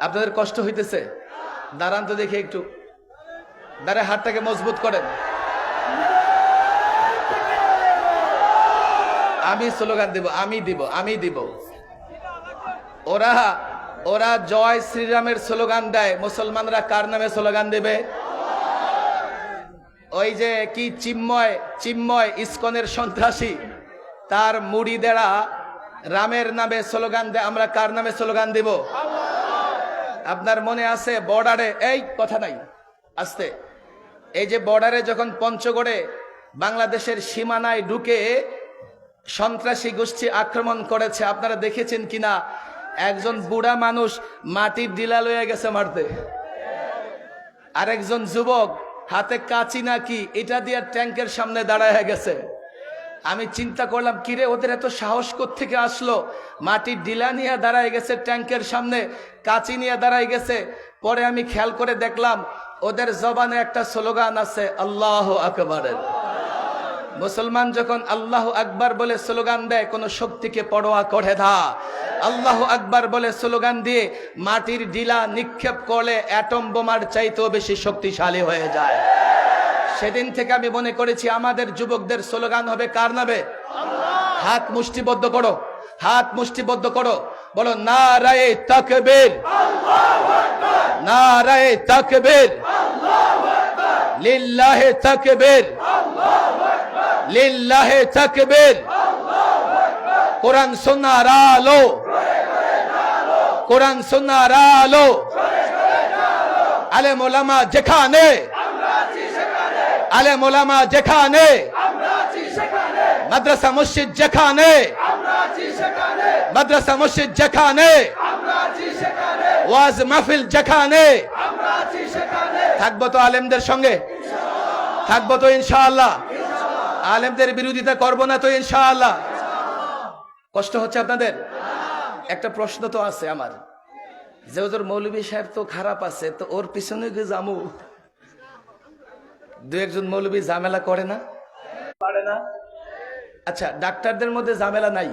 আপনাদের কষ্ট হইতেছে? দাঁড়ান তো দেখি একটু, দাঁড়ায় হাতটাকে মজবুত করেন। আমি স্লোগান দেব, আমি দিব। ওরা জয় শ্রীরামের স্লোগান দেয়, মুসলমানরা কার নামে স্লোগান দেবে? ওই যে কি চিন্ময় ইসকনের সন্ত্রাসী, তার মুড়িদেরা রামের নামে স্লোগান দেয়। আমরা কার নামে স্লোগান দেব? আপনার মনে আছে বর্ডারে, এই কথা নাই আস্তে, এই যে বর্ডারে যখন পঞ্চগড়ে বাংলাদেশের সীমানায় ঢুকে সন্ত্রাসী গোষ্ঠী আক্রমণ করেছে, আপনারা দেখেছেন কিনা? একজন বুড়া মানুষ মাটির ডিলা লয়ে গেছে মারতে, আরেকজন যুবক হাতে কাঁচি নাকি এটা দিয়ে ট্যাঙ্কের সামনে দাঁড়ায় গেছে। আমি চিন্তা করলাম, কিরে ওদের এত সাহস কোত্থেকে আসলো? মাটির ডিলা নিয়ে দাঁড়ায় গেছে, ট্যাঙ্কের সামনে কাঁচি নিয়ে দাঁড়ায় গেছে। পরে আমি খেয়াল করে দেখলাম ওদের জবানে একটা স্লোগান আছে, আল্লাহু আকবার। মুসলমান যখন আল্লাহু আকবার বলে স্লোগান দেয় কোনো শক্তিকে পরোয়া করে না। আল্লাহু আকবার বলে স্লোগান দিয়ে মাটির ডিলা নিক্ষেপ করলে অ্যাটম বোমার চাইতেও বেশি শক্তিশালী হয়ে যায়। সেদিন থেকে আমি মনে করেছি আমাদের যুবকদের স্লোগান হবে কার নামে? হাত মুষ্টিবদ্ধ করো, হাত মুষ্টিবদ্ধ করো, বলো নারায়ে তাকবীর, নারায়ে তাকবীর, লিল্লাহে তাকবীর, লিল্লাহে তাকবীর। কোরআন সুন্নাহর আলো, কোরআন সুন্নাহর আলো। আলেম ওলামা যেখানে, আলেম ওলামা যেখানে, মাদ্রাসা মসজিদ যেখানে, মাদ্রাসা মসজিদ যেখানে, ওয়াজ মাহফিল যেখানে, থাকবো তো আলেমদের সঙ্গে, থাকবো তো ইনশাআল্লাহ। আলেমদের বিরোধিতা করবো না তো ইনশাআল্লাহ। কষ্ট হচ্ছে আপনাদের? একটা প্রশ্ন তো আছে আমার, যে ওদের মৌলভী সাহেব তো খারাপ আছে, তো ওর পিছনে গিয়ে জামু। দু একজন মৌলভী ঝামেলা করে না, পারে না? আচ্ছা, ডাক্তারদের মধ্যে ঝামেলা নাই,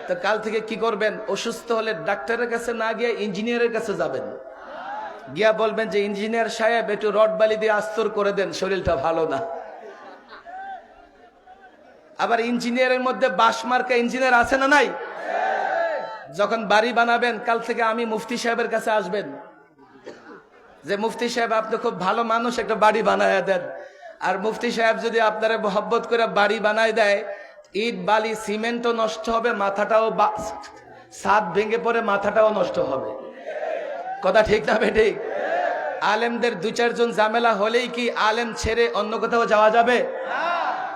তো কাল থেকে কি করবেন? অসুস্থ হলে ডাক্তারের কাছে না গিয়ে ইঞ্জিনিয়ারের কাছে যাবেন, গিয়া বলবেন যে ইঞ্জিনিয়ার সাহেব একটু রড বালি দিয়ে আস্তর করে দেন, শরীরটা ভালো না। আবার ইঞ্জিনিয়ারের মধ্যে বাঁশ মার্কা ইঞ্জিনিয়ার আছে না নাই? যখন বাড়ি বানাবেন কাল থেকে আমি মুফতি সাহেবের কাছে আসবেন, যে মুফতি সাহেব আপনি খুব ভালো মানুষ, একটা বাড়ি বানায় দেন। আর মুফতি সাহেব যদি আপনারা মহব্বত করে বাড়ি বানায় দেয়, ইট বালি সিমেন্টও নষ্ট হবে, মাথাটাও ছাদ ভেঙে পড়ে মাথাটাও নষ্ট হবে। কথা ঠিক না বেঠিক? আলেমদের 2-4 জন ঝামেলা হলেই কি আলেম ছেড়ে অন্য কোথাও যাওয়া যাবে?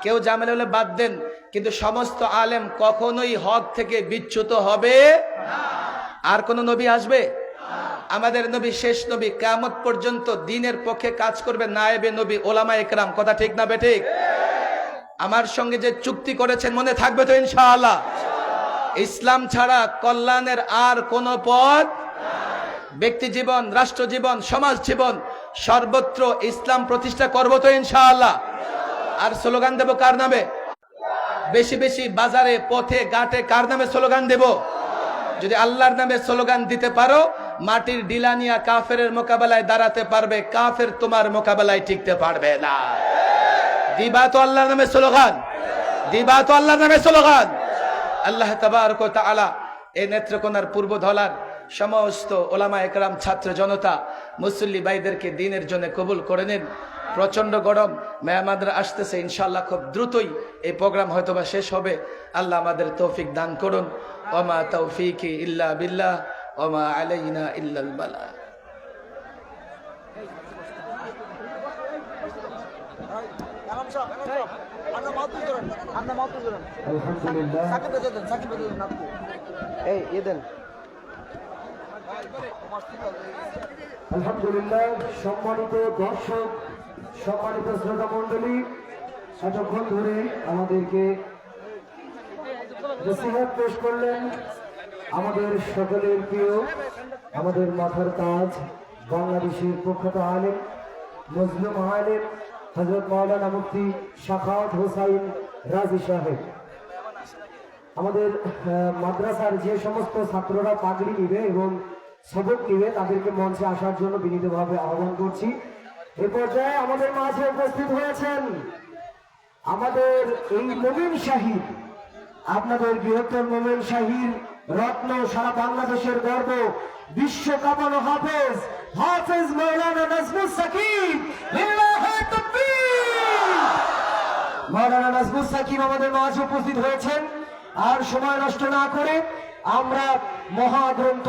কেউ ঝামেলা হলে বাদ দেন, কিন্তু সমস্ত আলেম কখনোই হক থেকে বিচ্যুত হবে। আর কোন নবী আসবে? আমাদের নবী শেষ নবী, কিয়ামত পর্যন্ত দ্বীনের পক্ষে কাজ করবে নায়েবে নবী ওলামা একরাম। কথা ঠিক না বেঠিক? আমার সঙ্গে যে চুক্তি করেছেন মনে থাকবে তো ইনশাআল্লাহ? ইসলাম ছাড়া কল্যাণের আর কোন পথ, ব্যক্তি জীবন, রাষ্ট্র জীবন, সমাজ জীবন সর্বত্র ইসলাম প্রতিষ্ঠা করব তো ইনশাআল্লাহ। আর স্লোগান দেব কার নামে? বেশি বেশি বাজারে, পথে, ঘাটে কার নামে স্লোগান দেব? যদি আল্লাহর নামে স্লোগান দিতে পারো, মাটির ডিলা নিয়া কাফেরের মোকাবেলায় দাঁড়াতে পারবে, কাফের তোমার মোকাবেলায় টিকতে পারবে না। দিবা তো আল্লাহর নামে স্লোগান, দিবা তো আল্লাহর নামে স্লোগান। আল্লাহ তাবারক ওয়া তাআলা এই নেত্রকোনার পূর্ব ধলার সমস্ত ওলামা একরাম, ছাত্র জনতা, মুসল্লি ভাইদেরকে দ্বীনের জন্য কবুল করে নিন। প্রচন্ড গরম, মেহমানরা আসতেছে, ইনশাআল্লাহ খুব দ্রুতই এই প্রোগ্রাম হয়তোবা শেষ হবে। আল্লাহ আমাদের তৌফিক দান করুন। ওমা তৌফিকি ইল্লা বিল্লাহ ওমা আলাইনা ইল্লাল বালা। আলহামদুলিল্লাহ। সম্মানিত দর্শক, সম্মানিত শ্রোতা মন্ডলী, এতক্ষণ ধরে আমাদেরকে নসিহত পেশ করলেন আমাদের সকলের প্রিয়, আমাদের মাথার তাজ, বাংলাদেশের প্রখ্যাত আলেম, মজলুম আলেম হযরত মাওলানা মুফতি শাখাওয়াত হোসাইন রাজি সাহেব। আমাদের মাদ্রাসার যে সমস্ত ছাত্ররা পাগড়ি নিবে এবং সবক নিবে তাদেরকে মঞ্চে আসার জন্য বিনীতভাবে আহ্বান করছি। এ পর্যায়ে আমাদের মাঝে উপস্থিত হয়েছেন আমাদের এই মোমিন শাহীদ, আপনাদের বৃহত্তর মোমিন শাহীদ রত্ন, সারা বাংলাদেশের গর্ব, বিশ্ব কাঁপানো হাফেজ, হাফেজ মাওলানা নাজমুস সাকিব। লিল্লাহি তাকবীর। মাওলানা নাজমুস সাকিব আমাদের মাঝে উপস্থিত হয়েছেন। আর সময় নষ্ট না করে আমরা মহাগ্রন্থ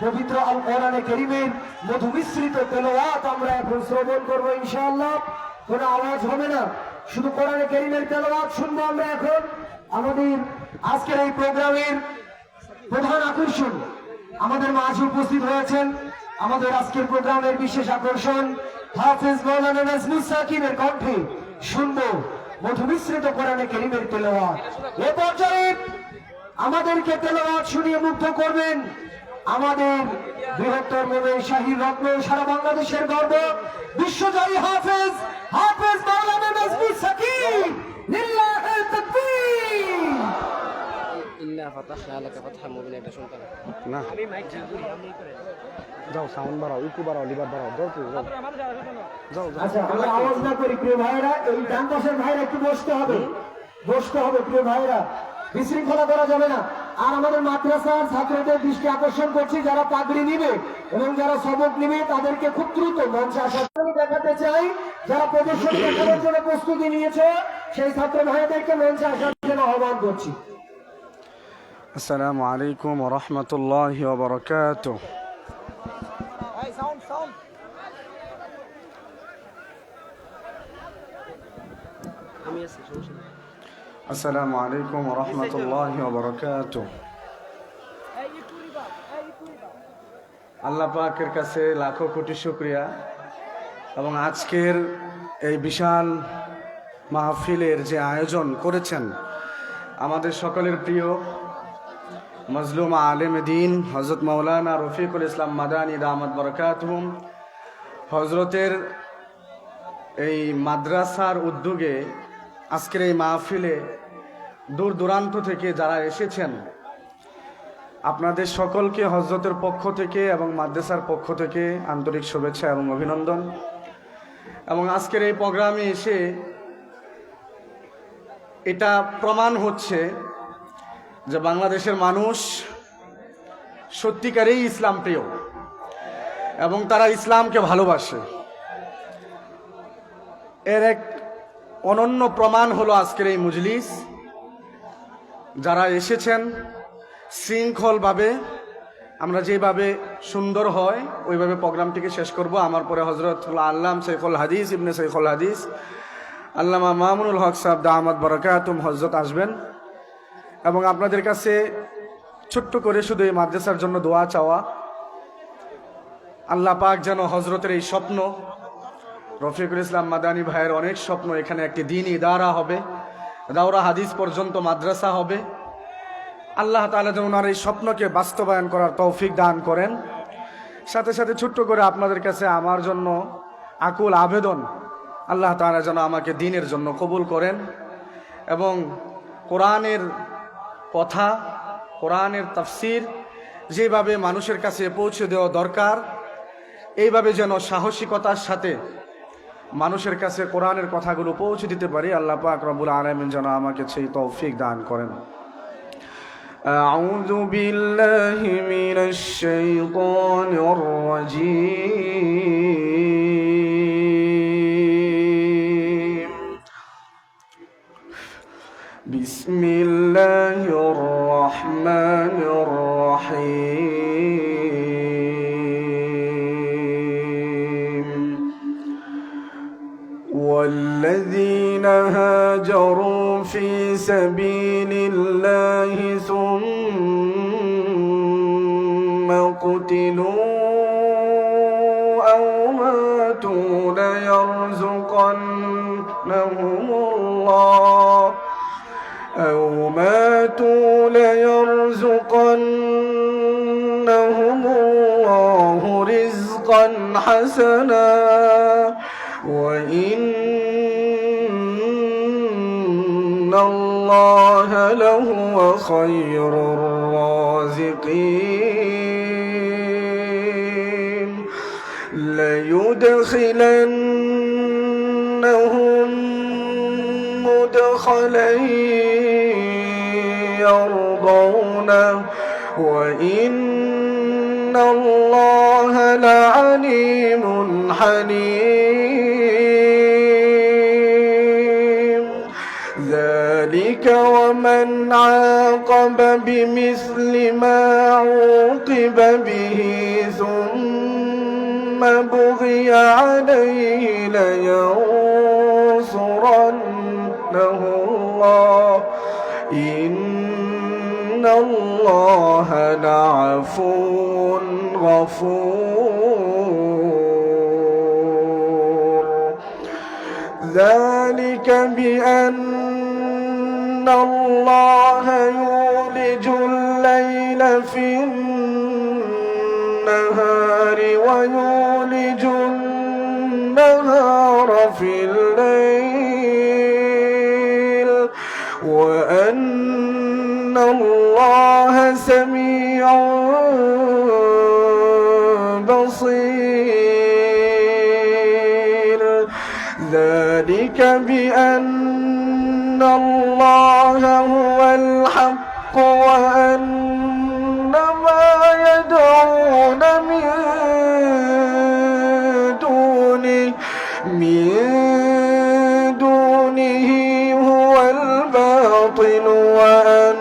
পবিত্র আল কোরআনে কারীমের মধুমিশ্রিত তেলাওয়াত আমরা এখন শ্রবণ করব ইনশাআল্লাহ। কোনো আওয়াজ হবে না, শুধু কোরআনে কারীমের তেলাওয়াত শুনবো আমরা এখন। আমাদের আজকের এই প্রোগ্রামের প্রধান আকর্ষণ, আমাদের মাঝে উপস্থিত হয়েছেন আমাদের আজকের প্রোগ্রামের বিশেষ আকর্ষণ হাফেজ মাওলানা নাজমুস সাকিবের কণ্ঠে শুনবো মধুমিশ্রিত কোরআনে কারীমের তেলাওয়াত। এ পর্যায়ে আমাদেরকে তেলাওয়াত শুনিয়ে মুগ্ধ করবেন আমাদের বৃহত্তর মোমিন শাহীদ রত্ন, সারা বাংলাদেশের গর্ব, বিশ্বজয়ী হাফেজ, হাফেজ মাওলানা নাজমুস সাকিব। লিল্লাহি তাকবীর। ইন্না ফাতাহনা লাকা ফাতহাম মুবিনা। এটা শুনতে না, আমি মাইক ঠিক করি, আপনি করেন। যাও সাউন্ড বাড়াও, ইকু বাড়াও, লিভার বাড়াও, যাও তো যাও যাও যাও। আচ্ছা, আমরা আওয়াজ না করি প্রিয় ভাইরা। এই ডান পাশের ভাইরা একটু বসতে হবে, বসতে হবে প্রিয় ভাইরা, বিশৃঙ্খলা করা যাবে না। আর আমাদের মাদ্রাসার ছাত্রদের দৃষ্টি আকর্ষণ করছি, যারা পাগড়ি নিবে এবং যারা সবক নিবে তাদেরকে খুব দ্রুত মঞ্চে আসার দেখাতে চাই। যারা প্রদর্শনী দেখানোর জন্য প্রস্তুতি নিয়েছে সেই ছাত্র ভাইদেরকে মঞ্চে আসার জন্য আহ্বান করছি। আসসালামু আলাইকুম ওয়া রাহমাতুল্লাহি ওয়া বারাকাতুহু। আমি আছি, সমস্যা নেই। আসসালামু আলাইকুম ওয়া রাহমাতুল্লাহি ওয়া বারাকাতুহু। আল্লাহ পাকের কাছে লাখো কোটি শুকরিয়া এবং আজকের এই বিশাল মাহফিলের যে আয়োজন করেছেন আমাদের সকলের প্রিয় মজলুম আলেম দ্বীন হযরত মাওলানা রফিকুল ইসলাম মাদানী দামাত বরকাতুহুম হযরতের এই মাদ্রাসার উদ্যোগে আজকের এই মাহফিলে দূর দূরান্ত থেকে যারা এসেছেন আপনাদের সকলকে হযরতের পক্ষ থেকে এবং মাদ্রাসার পক্ষ থেকে আন্তরিক শুভেচ্ছা এবং অভিনন্দন। এবং আজকের এই প্রোগ্রামে এসে এটা প্রমাণ হচ্ছে যে বাংলাদেশের মানুষ সত্যিকারেই ইসলাম প্রিয় এবং তারা ইসলামকে ভালোবাসে। এর এক অনন্য প্রমাণ হলো আজকের এই মজলিস। যারা এসেছেন শৃঙ্খলভাবে আমরা যেভাবে সুন্দর হয় ওইভাবে প্রোগ্রামটিকে শেষ করব। আমার পরে হজরতুল আল্লাম শেখুল হাদিস ইবনে শেখুল হাদিস আল্লামা মামুনুল হক সাহেব দামাত বারাকাতুম হজরত আসবেন এবং আপনাদের কাছে ছোট্ট করে শুধু এই মাদ্রাসার জন্য দোয়া চাওয়া। আল্লাহ পাক যেন হজরতের এই স্বপ্ন, রফিকুল ইসলাম মাদানী ভাইয়ের অনেক স্বপ্ন, এখানে একটি দ্বীনি ইদারা হবে, দাওরা হাদিস পর্যন্ত মাদ্রাসা হবে, আল্লাহ তাআলা যেন ওনার এই স্বপ্নকে বাস্তবায়ন করার তৌফিক দান করেন। সাথে সাথে ছোট্ট করে আপনাদের কাছে আমার জন্য আকুল আবেদন, আল্লাহ তাআলা যেন আমাকে দ্বীনের জন্য কবুল করেন এবং কোরআনের কথা, কোরআনের তাফসির যেভাবে মানুষের কাছে পৌঁছে দেওয়া দরকার, এইভাবে যেন সাহসিকতার সাথে মানুষের কাছে কোরআনের কথাগুলো পৌঁছে দিতে পারি। আল্লাহ পাক রব্বুল আলামিন যেন আমাকে সেই তৌফিক দান করেন। আউযু বিল্লাহি মিনাশ শাইতানির রাজীম। বিসমিল্লাহির রাহমানির রাহিম। والذين هاجروا في سبيل الله ثم قتلوا أو ماتوا ليرزقنهم الله رزقا حسنا وإن الله لهو خير الرازقين ليدخلنهم مدخلا يرضونه وإن الله لعليم حليم ذلك ومن عاقب بمثل ما عوقب به ثم بغي عليه لينصرنه الله إن الله لعفو غفور ذلك بأن الله يولج الليل في النهار ويولج النهار في الليل وأن الله سميع بصير ذلك بأن الله هو الحق وأن ما يدعون من دونه هو الباطل وأن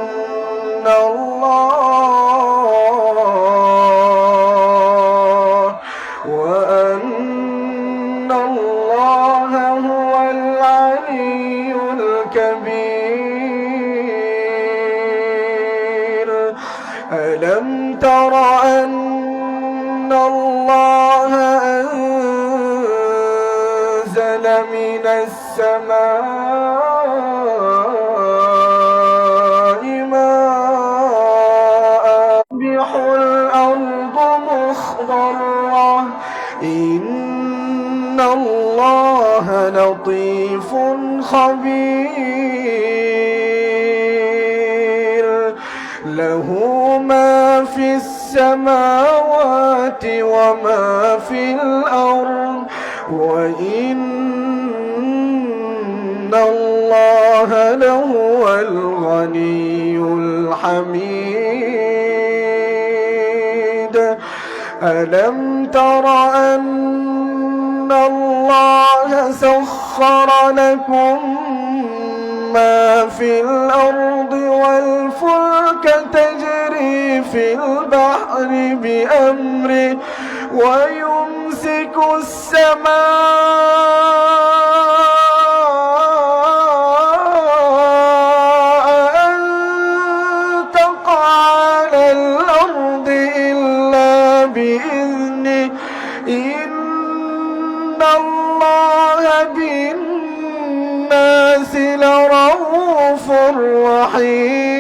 الله هو العلي الكبير ألم تر أن الله أنزل من السماء ماء يصبح الأرض مخضرة إن الله لطيف خبير له ما في السماوات وما في الأرض وإن الله لهو الغني الحميد ألم تر أن الله سخر لكم ما في الأرض والفلك تجري في البحر البحر بأمره ويمسك السماء أن تقع على الأرض إلا بإذنه إن الله بالناس لرؤوف رحيم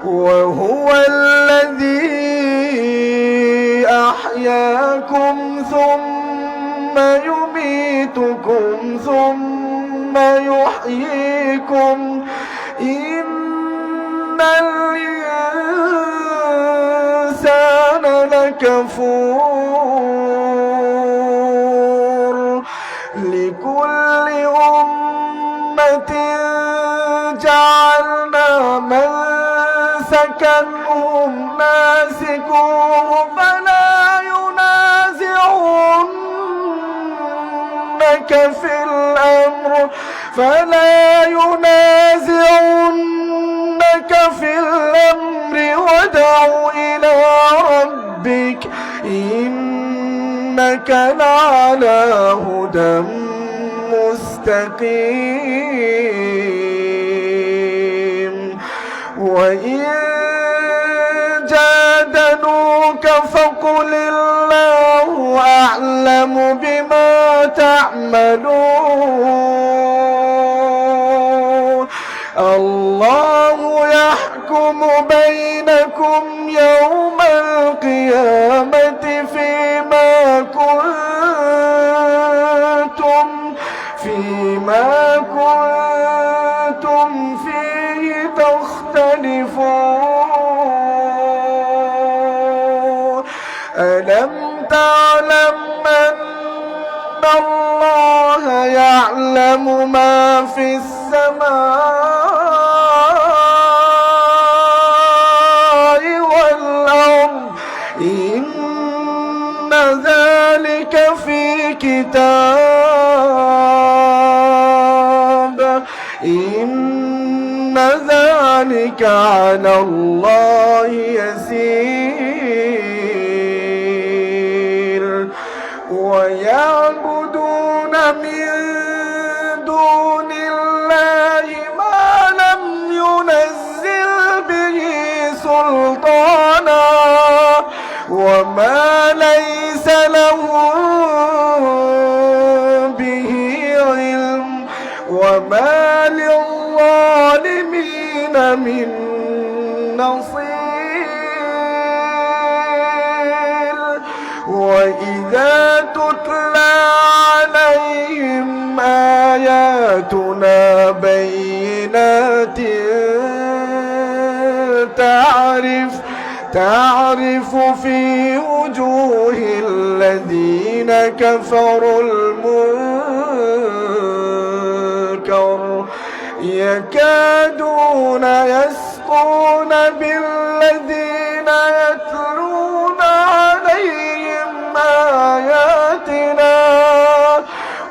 وهو الذي أحياكم ثم يميتكم ثم يحييكم إن الإنسان لكفور لكل أمة جعلنا منسكا هم ناسكوه فلا ينازعنك في الأمر ودع إلى ربك إنك لعلى هدى مستقيم وإن جادلوك فقل الله أعلم بما تعملون الله يحكم بينكم يوم القيامة فيما كنتم فيه تختلفون ألم تعلم أن الله يعلم ما في السماء والأرض إن ذلك في كتاب إن ذلك على الله يسير ويعبدون من دون الله ما لم ينزل به سلطانا وما ليس لهم به علم وما للظالمين من نصير وإذا تتلى عليهم آياتنا بينات تعرف في وجوه الذين كفروا المنكر يكادون يسقون بالذين يتلون عليهم آياتنا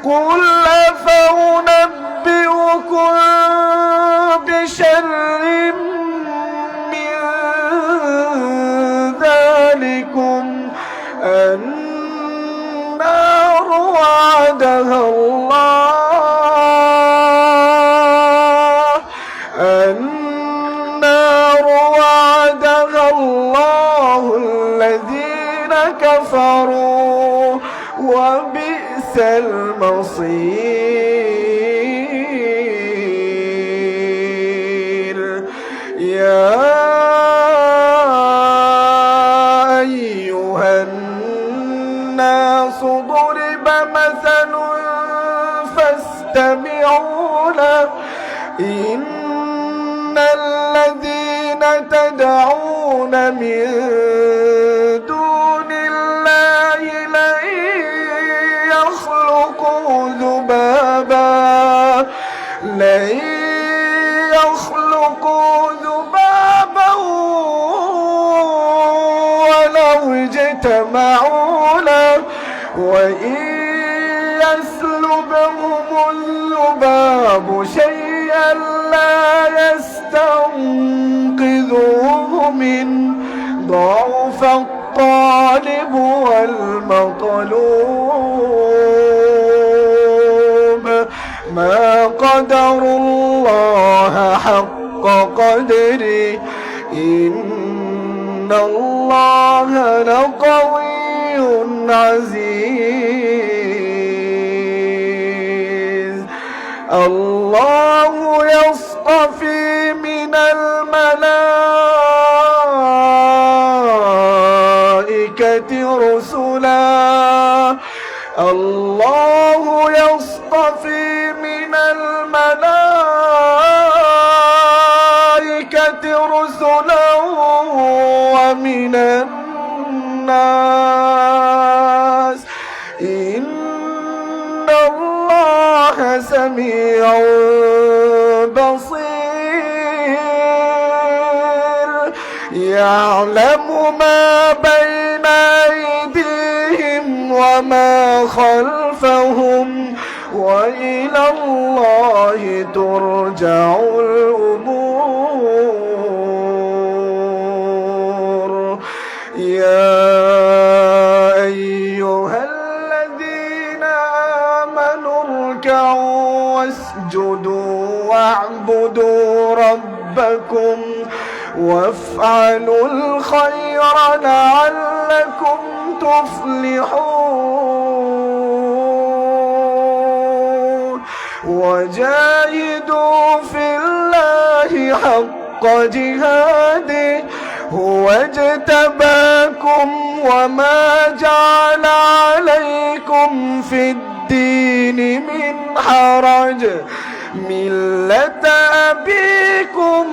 قل أفأنبئكم بشر من ذلكم النار وعدها الله الذين كفروا وبئس المصير يا أيها الناس ضرب مثل فاستمعوا له إن الذين تدعون من دون الله لن يخلقوا ذبابا ولو اجتمعوا له وإن يسلبهم الذباب شيئا لا يستنقذ ما قدروا الله حق قدره إن الله لقوي عزيز الله يصطفي من الملائكة رسلا الله يصطفي من الملائكة رسلا ومن الناس إن الله سميع بصير يعلم ما بين أيديهم وما خلفهم وإلى الله ترجع الأمور يا أيها الذين آمنوا اركعوا واسجدوا واعبدوا ربكم وافعلوا الخير لعلكم تفلحون وجاهدوا في الله حق جهاده هو اجتباكم وما جعل عليكم في الدين من حرج ملة أبيكم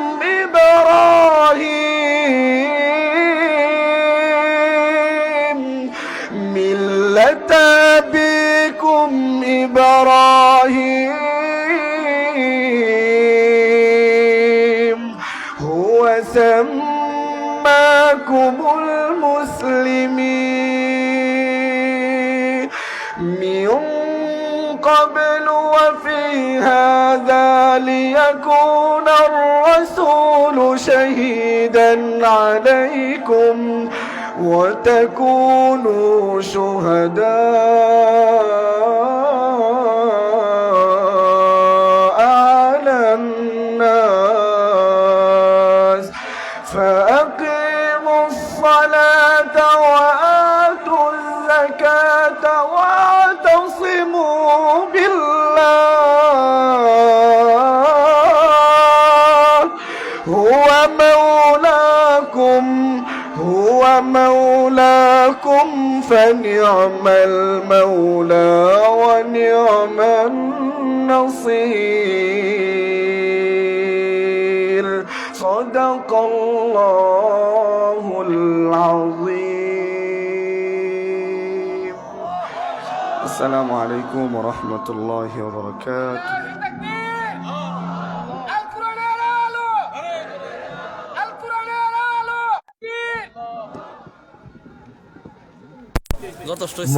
إبراهيم هو سماكم المسلمين من قبل وفي هذا ليكون الرسول شهيدا عليكم وتكونوا شهداء على الناس فأقيموا الصلاة وآتوا الزكاة واعتصموا بالله هو مولاكم فنعم المولى ونعم النصير صدق الله العظيم السلام عليكم ورحمة الله وبركاته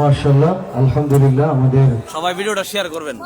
মাশাআল্লাহ আলহামদুলিল্লাহ আমাদের সবাই ভিডিওটা শেয়ার করবেন।